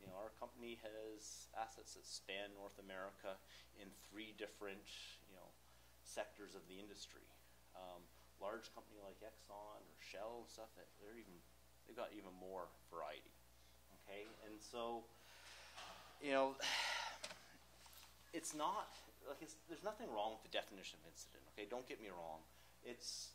You know, our company has assets that span North America in 3 different, you know, sectors of the industry. Large company like Exxon or Shell and stuff, they've got even more variety. Okay, and so, you know, it's not like there's nothing wrong with the definition of incident. Okay, don't get me wrong. It's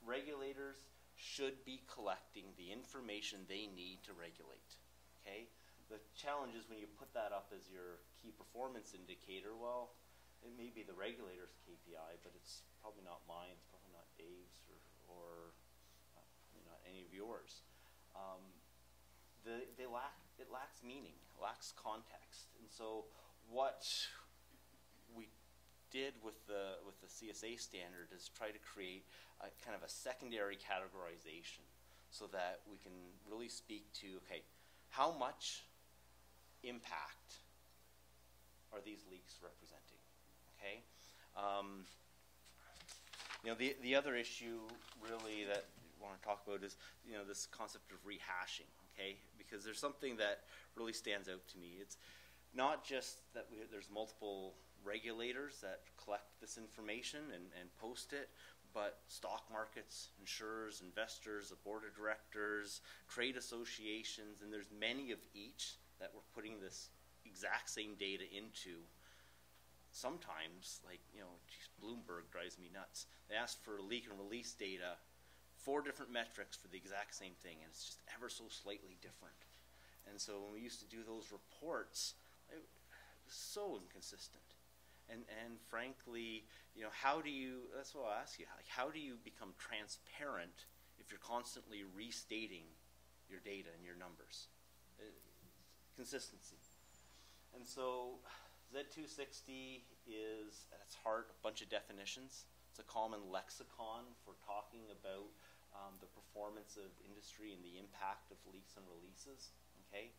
regulators should be collecting the information they need to regulate. Okay, the challenge is when you put that up as your key performance indicator. Well, it may be the regulator's KPI, but it's probably not mine. It's probably not Dave's or not any of yours. It lacks meaning, lacks context, and so what we did with the CSA standard is try to create a kind of a secondary categorization so that we can really speak to, okay, how much impact are these leaks representing? Okay, you know, the other issue really that I want to talk about is, you know, this concept of rehashing. Okay, because there's something that really stands out to me. It's not just that there's multiple regulators that collect this information and post it, but stock markets, insurers, investors, the board of directors, trade associations, and there's many of each that we're putting this exact same data into. Sometimes, like, you know, geez, Bloomberg drives me nuts. They ask for leak and release data, 4 different metrics for the exact same thing, and it's just ever so slightly different. And so when we used to do those reports, it was so inconsistent. And frankly, you know, that's what I'll ask you, how do you become transparent if you're constantly restating your data and your numbers? Consistency. And so Z260 is, at its heart, a bunch of definitions. It's a common lexicon for talking about the performance of industry and the impact of leaks and releases. Okay,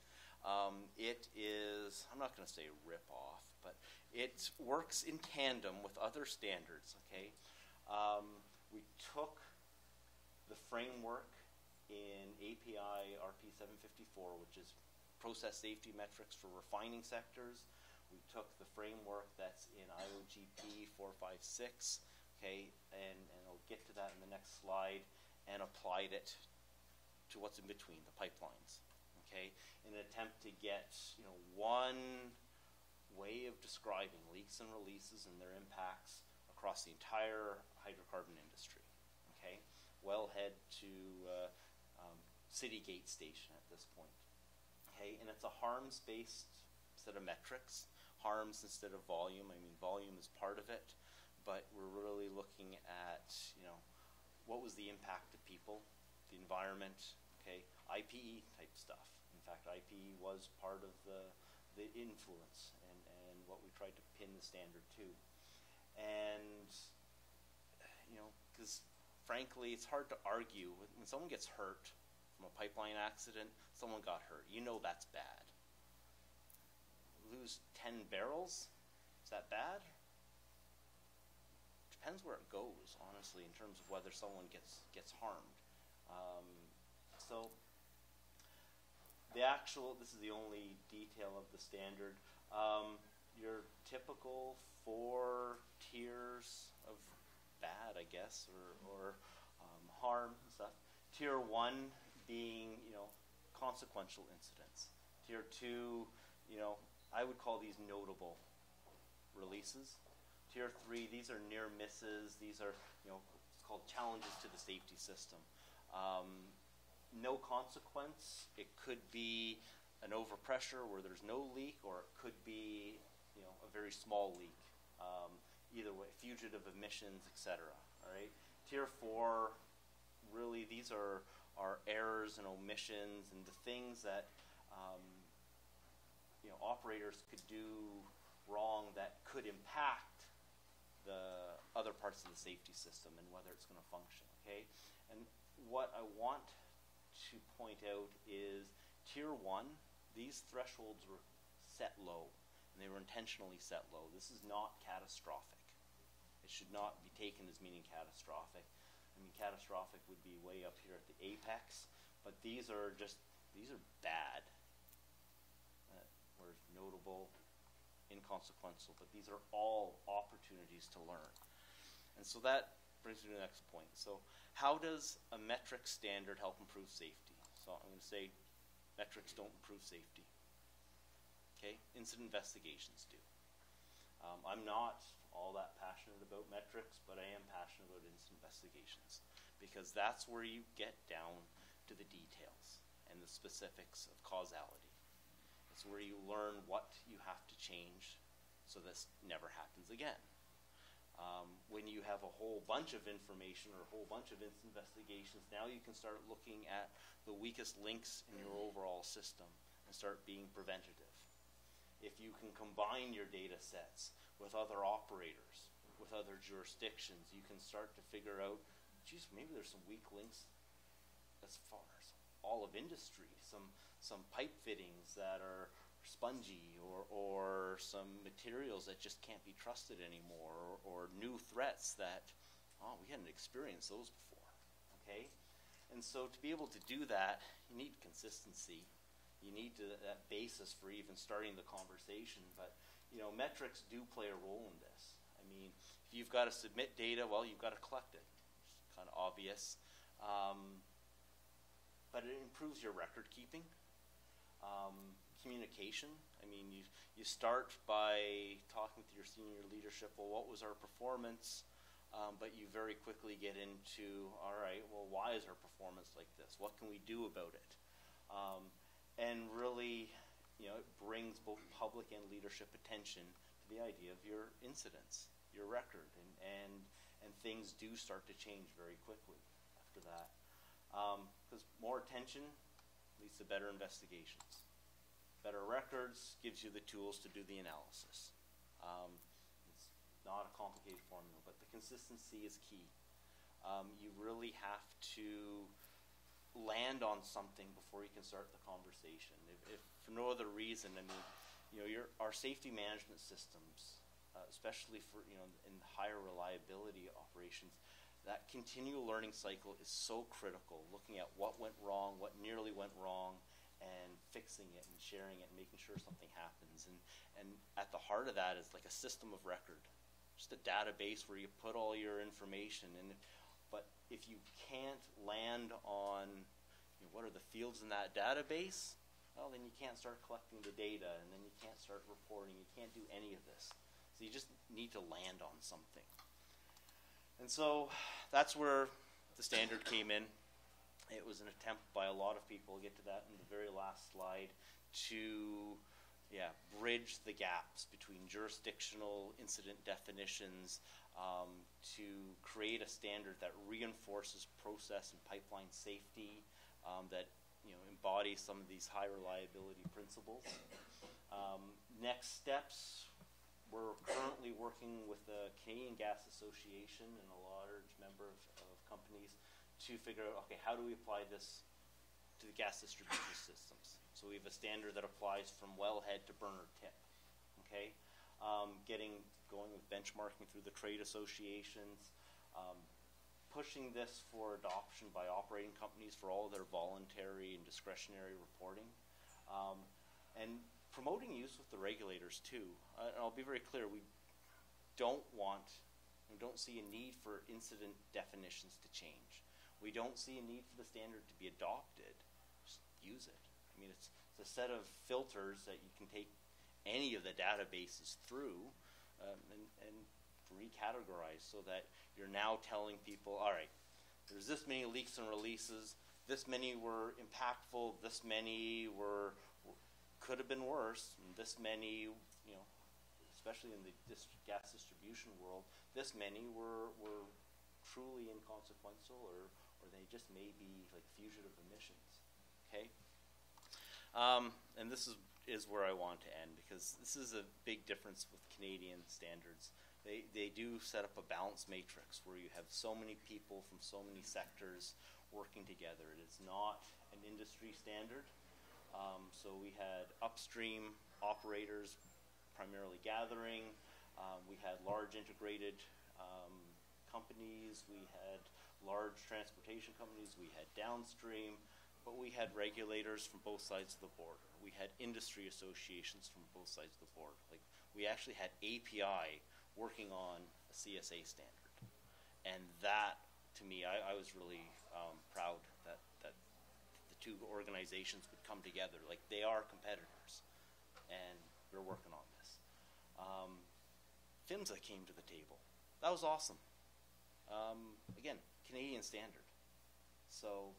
it is, I'm not going to say rip-off, but it works in tandem with other standards. Okay, we took the framework in API RP 754, which is process safety metrics for refining sectors. We took the framework that's in IOGP 456. Okay, and I'll get to that in the next slide, and applied it to what's in between, the pipelines, okay, in an attempt to get, you know, one way of describing leaks and releases and their impacts across the entire hydrocarbon industry, okay, wellhead to city gate station at this point, okay, and it's a harms-based set of metrics, harms instead of volume. I mean, volume is part of it, but we're really looking at, you know, what was the impact to people, the environment, okay, IPE type stuff. In fact, IPE was part of the influence and what we tried to pin the standard to. And, you know, because frankly, it's hard to argue. When someone gets hurt from a pipeline accident, someone got hurt. You know that's bad. Lose 10 barrels, is that bad? Depends where it goes, honestly, in terms of whether someone gets harmed. So this is the only detail of the standard. Your typical 4 tiers of bad, I guess, or harm and stuff. Tier 1 being, you know, consequential incidents. Tier 2, you know, I would call these notable releases. Tier 3, these are near misses. These are, you know, it's called challenges to the safety system. No consequence. It could be an overpressure where there's no leak, or it could be, you know, a very small leak. Either way, fugitive emissions, etc. All right. Tier 4, really, these are errors and omissions and the things that you know, operators could do wrong that could impact the other parts of the safety system and whether it's going to function, okay? And what I want to point out is Tier 1, these thresholds were set low, and they were intentionally set low. This is not catastrophic. It should not be taken as meaning catastrophic. I mean, catastrophic would be way up here at the apex, but these are bad. negligible, inconsequential, but these are all opportunities to learn. And so that brings me to the next point. So how does a metric standard help improve safety? So I'm going to say metrics don't improve safety. Okay, incident investigations do. I'm not all that passionate about metrics, but I am passionate about incident investigations because that's where you get down to the details and the specifics of causality. It's where you learn what you have to change so this never happens again. When you have a whole bunch of information or a whole bunch of investigations, now you can start looking at the weakest links in your overall system and start being preventative. If you can combine your data sets with other operators, with other jurisdictions, you can start to figure out, geez, maybe there's some weak links as far as all of industry, some pipe fittings that are spongy or some materials that just can't be trusted anymore or new threats that, oh, we hadn't experienced those before, okay? And so to be able to do that, you need consistency. You need that basis for even starting the conversation, but you know, metrics do play a role in this. I mean, if you've got to submit data, well, you've got to collect it. It's kind of obvious. But it improves your record keeping. Communication. I mean, you start by talking to your senior leadership, well, what was our performance? But you very quickly get into, all right, well, why is our performance like this? What can we do about it? And really, you know, it brings both public and leadership attention to the idea of your incidents, your record, and things do start to change very quickly after that. Because more attention leads to better investigations. Better records gives you the tools to do the analysis. It's not a complicated formula, but the consistency is key. You really have to land on something before you can start the conversation. If for no other reason, I mean, you know, our safety management systems, especially for, you know, in higher reliability operations, that continual learning cycle is so critical, looking at what went wrong, what nearly went wrong, and fixing it and sharing it and making sure something happens. And at the heart of that is like a system of record, just a database where you put all your information in. But if you can't land on, you know, what are the fields in that database, well, then you can't start collecting the data, and then you can't start reporting. You can't do any of this. So you just need to land on something. And so that's where the standard came in. It was an attempt by a lot of people, we'll get to that in the very last slide, to bridge the gaps between jurisdictional incident definitions, to create a standard that reinforces process and pipeline safety, that, you know, embodies some of these high reliability principles. Next steps, we're currently working with the Canadian Gas Association and a large member of companies to figure out, okay, how do we apply this to the gas distribution systems? So we have a standard that applies from wellhead to burner tip, okay? Going with benchmarking through the trade associations, pushing this for adoption by operating companies for all of their voluntary and discretionary reporting, and promoting use with the regulators too. I'll be very clear, we don't see a need for incident definitions to change. We don't see a need for the standard to be adopted. Just use it. I mean, it's a set of filters that you can take any of the databases through and recategorize so that you're now telling people, all right, there's this many leaks and releases, this many were impactful, this many could have been worse, and this many, you know, especially in the gas distribution world, this many were truly inconsequential, or they just may be like fugitive emissions, okay? And this is where I want to end, because this is a big difference with Canadian standards. They do set up a balance matrix where you have so many people from so many sectors working together. It is not an industry standard. So we had upstream operators, primarily gathering. We had large integrated companies. We had large transportation companies. We had downstream. but we had regulators from both sides of the border. We had industry associations from both sides of the border. Like, we actually had API working on a CSA standard. And that, to me, I was really proud that the two organizations would come together. Like, they are competitors, and they're working on this. PHMSA came to the table. That was awesome. Again, Canadian standard. So,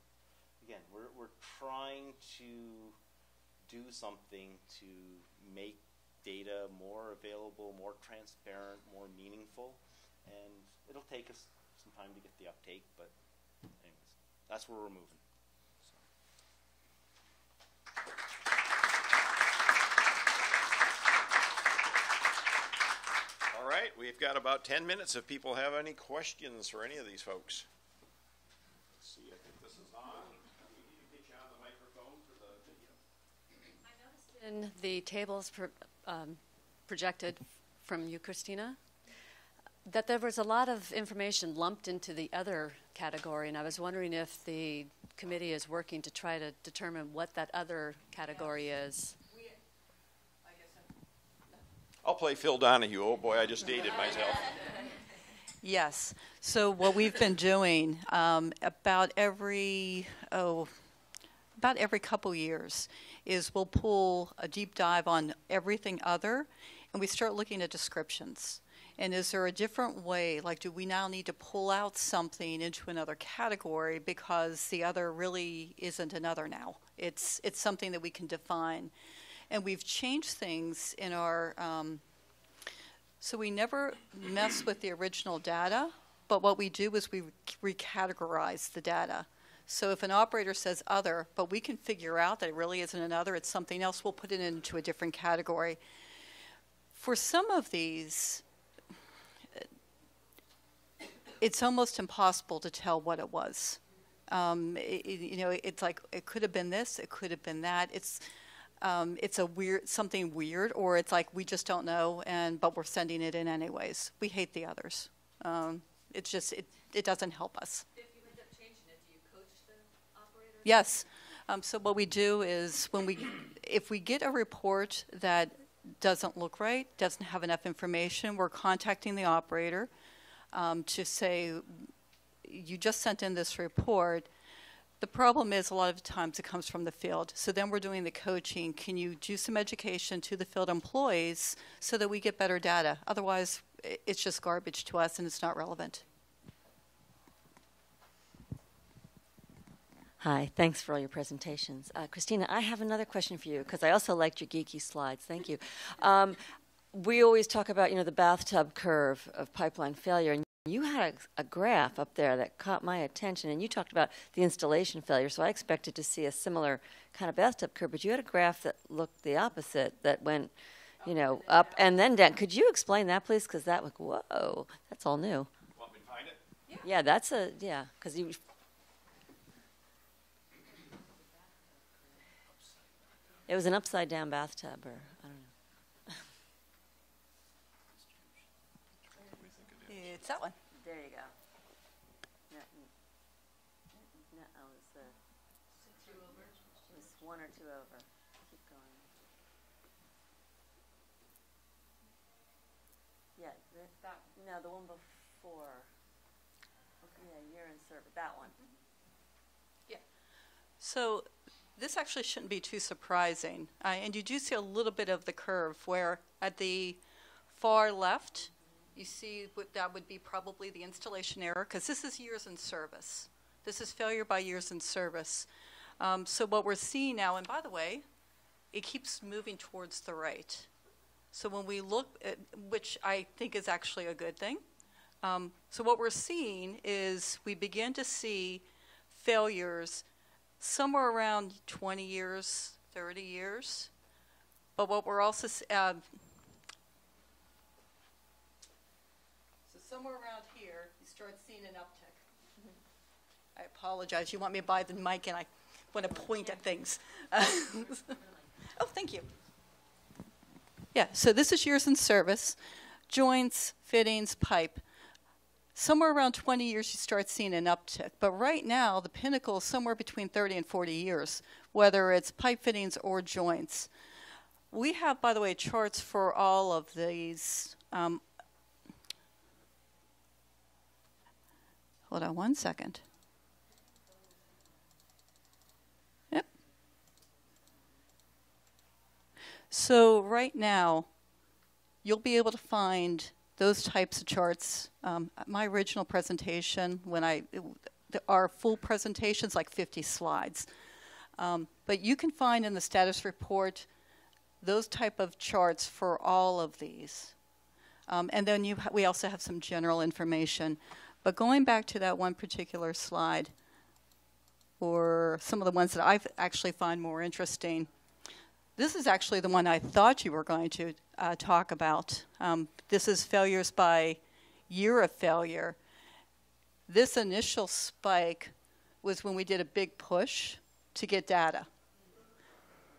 again, we're trying to do something to make data more available, more transparent, more meaningful, and it'll take us some time to get the uptake, but anyways, that's where we're moving. All right, we've got about 10 minutes if people have any questions for any of these folks. Let's see, I think this is on. We need to get you on the microphone for the video. I noticed in the tables projected from you, Christina, that there was a lot of information lumped into the other category, and I was wondering if the committee is working to try to determine what that other category is. I'll play Phil Donahue. Oh boy, I just dated myself. Yes. So what we've been doing about every couple years is we'll pull a deep dive on everything other, and we start looking at descriptions. And is there a different way, like do we now need to pull out something into another category because the other really isn't another now? It's something that we can define. And we've changed things in our, so we never mess with the original data, but what we do is we recategorize the data. So if an operator says other, but we can figure out that it really isn't an other, it's something else, we'll put it into a different category. For some of these, it's almost impossible to tell what it was. It's like it could have been this, it could have been that. It's something weird, or it's like we just don't know, but we're sending it in anyways. We hate the others. It's just it doesn't help us. If you end up changing it, do you coach the operator? Yes. So what we do is if we get a report that doesn't look right, doesn't have enough information, we're contacting the operator to say, you just sent in this report. The problem is a lot of times it comes from the field. So then we're doing the coaching. Can you do some education to the field employees so that we get better data? Otherwise, it's just garbage to us and it's not relevant. Hi, thanks for all your presentations. Christina, I have another question for you because I also liked your geeky slides. Thank you. We always talk about, the bathtub curve of pipeline failure. And you had a graph up there that caught my attention, and you talked about the installation failure, so I expected to see a similar kind of bathtub curve, but you had a graph that looked the opposite, that went, up and then down. Could you explain that, please? Because that was, whoa, that's all new. Want me to find it? Yeah, that's because you... It was an upside-down bathtub, or I don't know. It's that one. There you go. No, it was one or two over. Keep going. Yeah, no, the one before. Yeah, year in service. That one. Yeah. So this actually shouldn't be too surprising. And you do see a little bit of the curve where at the far left, you see that would be probably the installation error, because this is years in service. This is failure by years in service. So what we're seeing now, and by the way, it keeps moving towards the right. So when we look at, which I think is actually a good thing. So what we're seeing is we begin to see failures somewhere around 20 years, 30 years. But what we're also, so somewhere around here, you start seeing an uptick. I apologize. You want me to buy the mic, and I want to point at things. Oh, thank you. Yeah, so this is years in service, joints, fittings, pipe. somewhere around 20 years you start seeing an uptick. But right now, the pinnacle is somewhere between 30 and 40 years, whether it's pipe fittings or joints. We have, by the way, charts for all of these. Hold on one second. Yep. So right now, you'll be able to find those types of charts. My original presentation, our full presentation's like 50 slides. But you can find in the status report those type of charts for all of these. And then we also have some general information. But going back to that one particular slide, or some of the ones that I actually find more interesting, this is actually the one I thought you were going to talk about. This is failures by year of failure. This initial spike was when we did a big push to get data.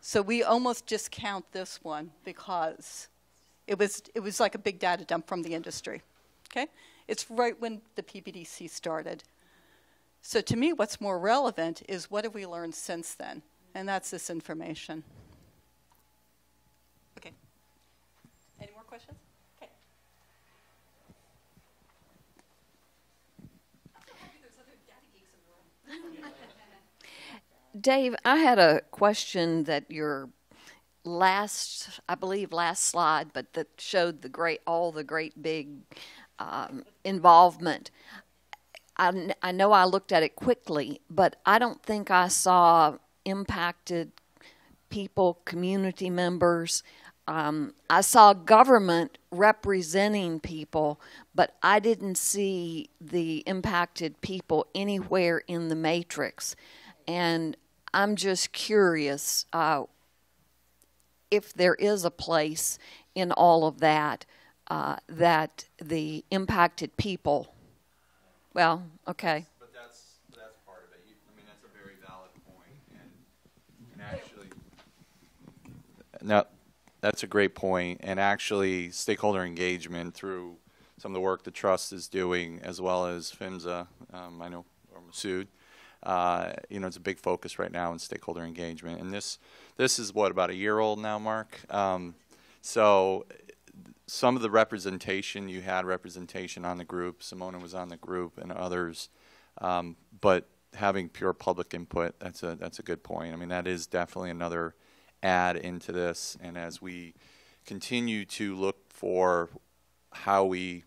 So we almost discount this one because it was like a big data dump from the industry. Okay? It's right when the PBDC started. So to me, what's more relevant is what have we learned since then? And that's this information. Okay. Any more questions? Okay. Dave, I had a question that your last slide, but that showed all the great big involvement. I know I looked at it quickly, but I don't think I saw impacted people, community members. I saw government representing people, but I didn't see the impacted people anywhere in the matrix. And I'm just curious if there is a place in all of that that the impacted people, well, okay. But that's part of it. I mean, that's a very valid point. And actually, no, that's a great point. And actually, stakeholder engagement through some of the work the Trust is doing, as well as PHMSA, I know, or Massoud, it's a big focus right now in stakeholder engagement. And this is what, about a year old now, Mark? So some of the representation, you had representation on the group, Simona was on the group, and others, but having pure public input, that's a good point. I mean, that is definitely another add into this, and as we continue to look for how we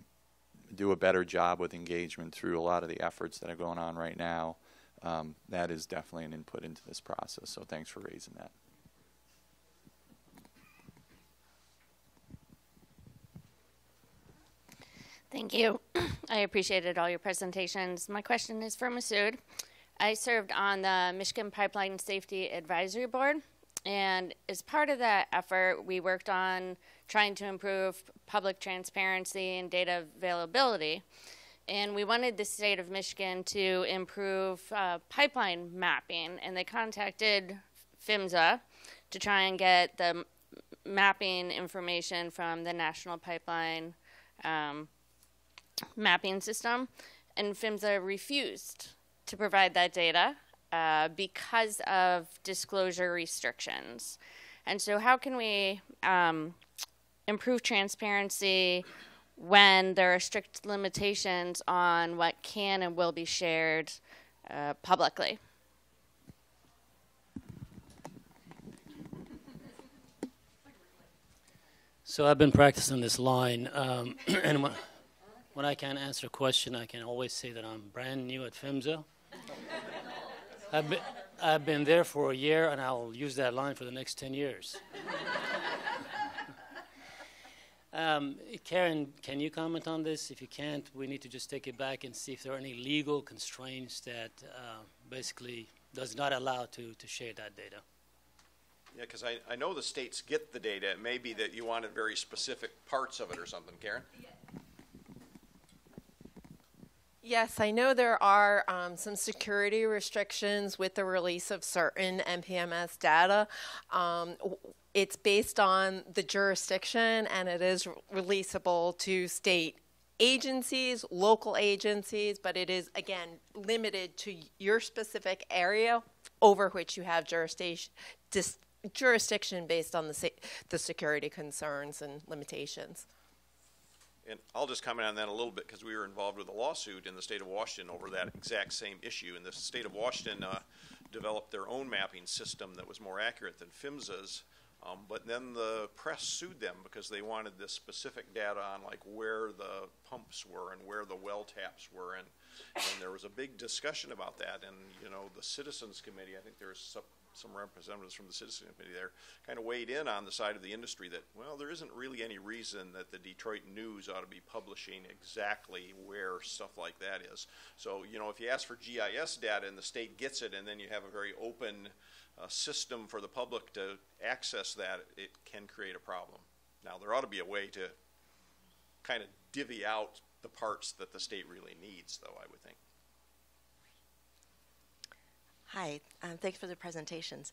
do a better job with engagement through a lot of the efforts that are going on right now, that is definitely an input into this process, so thanks for raising that. Thank you. I appreciated all your presentations. My question is for Massoud. I served on the Michigan Pipeline Safety Advisory Board, and as part of that effort, we worked on trying to improve public transparency and data availability. And we wanted the state of Michigan to improve pipeline mapping, and they contacted PHMSA to try and get the mapping information from the National Pipeline mapping system, and PHMSA refused to provide that data because of disclosure restrictions. And so how can we improve transparency when there are strict limitations on what can and will be shared publicly? So I've been practicing this line, and when I can't answer a question, I can always say that I'm brand new at PHMSA. I've been there for a year, and I'll use that line for the next 10 years. Karen, can you comment on this? If you can't, we need to just take it back and see if there are any legal constraints that basically does not allow to share that data. Yeah, because I know the states get the data. It may be that you wanted very specific parts of it or something, Karen? Yes, I know there are some security restrictions with the release of certain NPMS data. It's based on the jurisdiction, and it is releasable to state agencies, local agencies, but it is, again, limited to your specific area over which you have jurisdiction based on the security concerns and limitations. And I'll just comment on that a little bit because we were involved with a lawsuit in the state of Washington over that exact same issue. And the state of Washington developed their own mapping system that was more accurate than PHMSA's. But then the press sued them because they wanted this specific data on like where the pumps were and where the well taps were. And there was a big discussion about that. And, you know, the Citizens Committee, I think there was some representatives from the Citizens Committee there, kind of weighed in on the side of the industry that, well, there isn't really any reason that the Detroit News ought to be publishing exactly where stuff like that is. So, you know, if you ask for GIS data and the state gets it and then you have a very open system for the public to access that, it can create a problem. Now, there ought to be a way to kind of divvy out the parts that the state really needs, though, I would think. Hi, thanks for the presentations.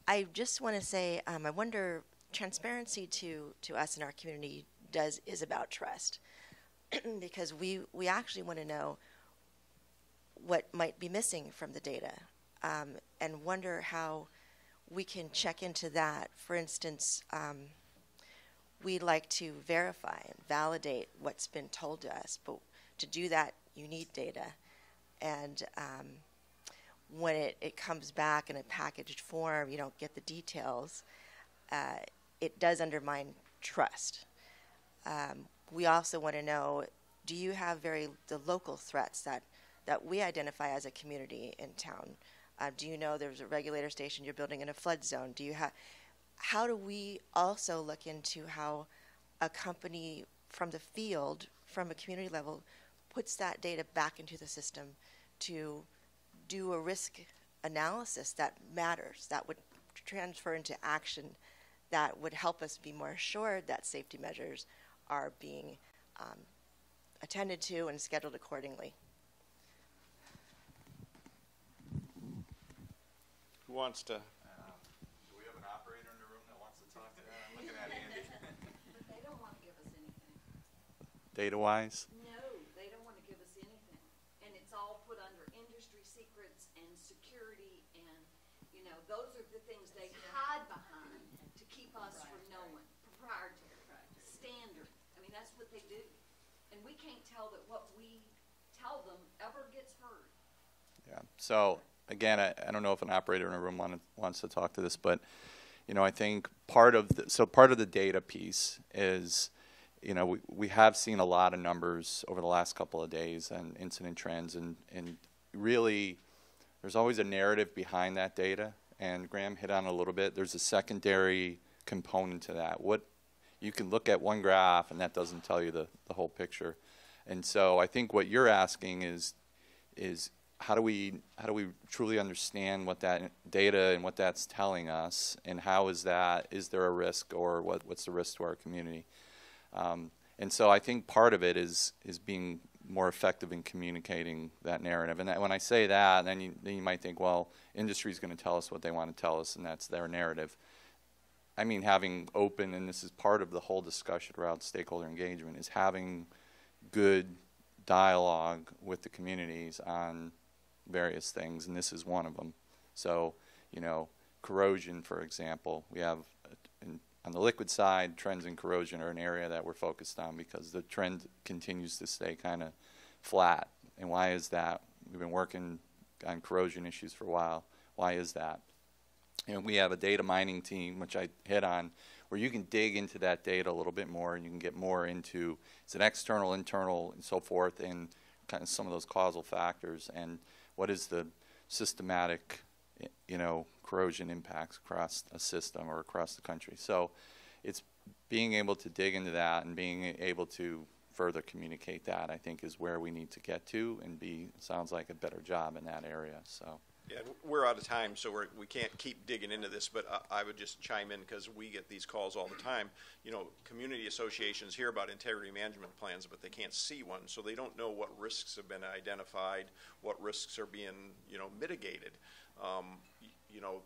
I just want to say, I wonder, transparency to us in our community is about trust, because we actually want to know what might be missing from the data, and wonder how we can check into that. For instance, we like to verify and validate what's been told to us, but to do that, you need data. And when it comes back in a packaged form, you don't get the details, it does undermine trust. We also want to know, do you have the local threats that we identify as a community in town? Do you know there's a regulator station you're building in a flood zone? How do we also look into how a company from the field, from a community level, puts that data back into the system to do a risk analysis that matters, that would transfer into action, that would help us be more assured that safety measures are being attended to and scheduled accordingly? Who wants to? Do we have an operator in the room that wants to talk to that? I'm looking at Andy. They don't want to give us anything. Data-wise? No, they don't want to give us anything. And it's all put under industry secrets and security, and, you know, those are the things they hide behind to keep us from knowing. Proprietary, standard. I mean, that's what they do. And we can't tell that what we tell them ever gets heard. Yeah. So again, I don't know if an operator in a room wants to talk to this, but you know, I think part of the data piece is, you know, we have seen a lot of numbers over the last couple of days and incident trends, and really there's always a narrative behind that data, and Graham hit on it a little bit. There's a secondary component to that. What you can look at one graph and that doesn't tell you the whole picture. And so I think what you're asking is how do we truly understand what that data and what that's telling us, and how is there a risk, or what's the risk to our community? And so I think part of it is being more effective in communicating that narrative. And when I say that, then you might think, well, industry's going to tell us what they want to tell us, and that's their narrative. I mean, having open, and this is part of the whole discussion around stakeholder engagement, is having good dialogue with the communities on various things, and this is one of them. So, you know, corrosion, for example, we have on the liquid side, trends in corrosion are an area that we're focused on because the trend continues to stay kind of flat. And why is that? We've been working on corrosion issues for a while. Why is that? And we have a data mining team, which I hit on, where you can dig into that data a little bit more, and you can get more into, it's an external, internal, and so forth, and kind of some of those causal factors, and what is the systematic, you know, corrosion impacts across a system or across the country. So it's being able to dig into that and being able to further communicate that, I think, is where we need to get to and sounds like a better job in that area. So. Yeah, we're out of time, so we can't keep digging into this, but I would just chime in because we get these calls all the time. You know, community associations hear about integrity management plans, but they can't see one, so they don't know what risks have been identified, what risks are being, you know, mitigated. You know,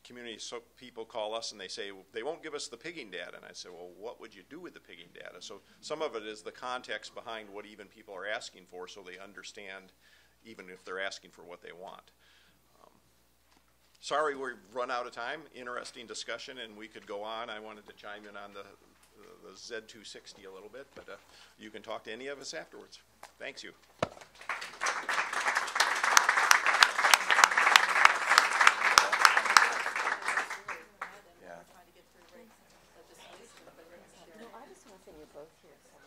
community people call us and they say, well, they won't give us the pigging data. And I say, well, what would you do with the pigging data? So some of it is the context behind what even people are asking for, so they understand even if they're asking for what they want. Sorry we've run out of time. Interesting discussion, and we could go on. I wanted to chime in on the Z260 a little bit, but you can talk to any of us afterwards. Thanks you. No, I just want to say you're both here. So.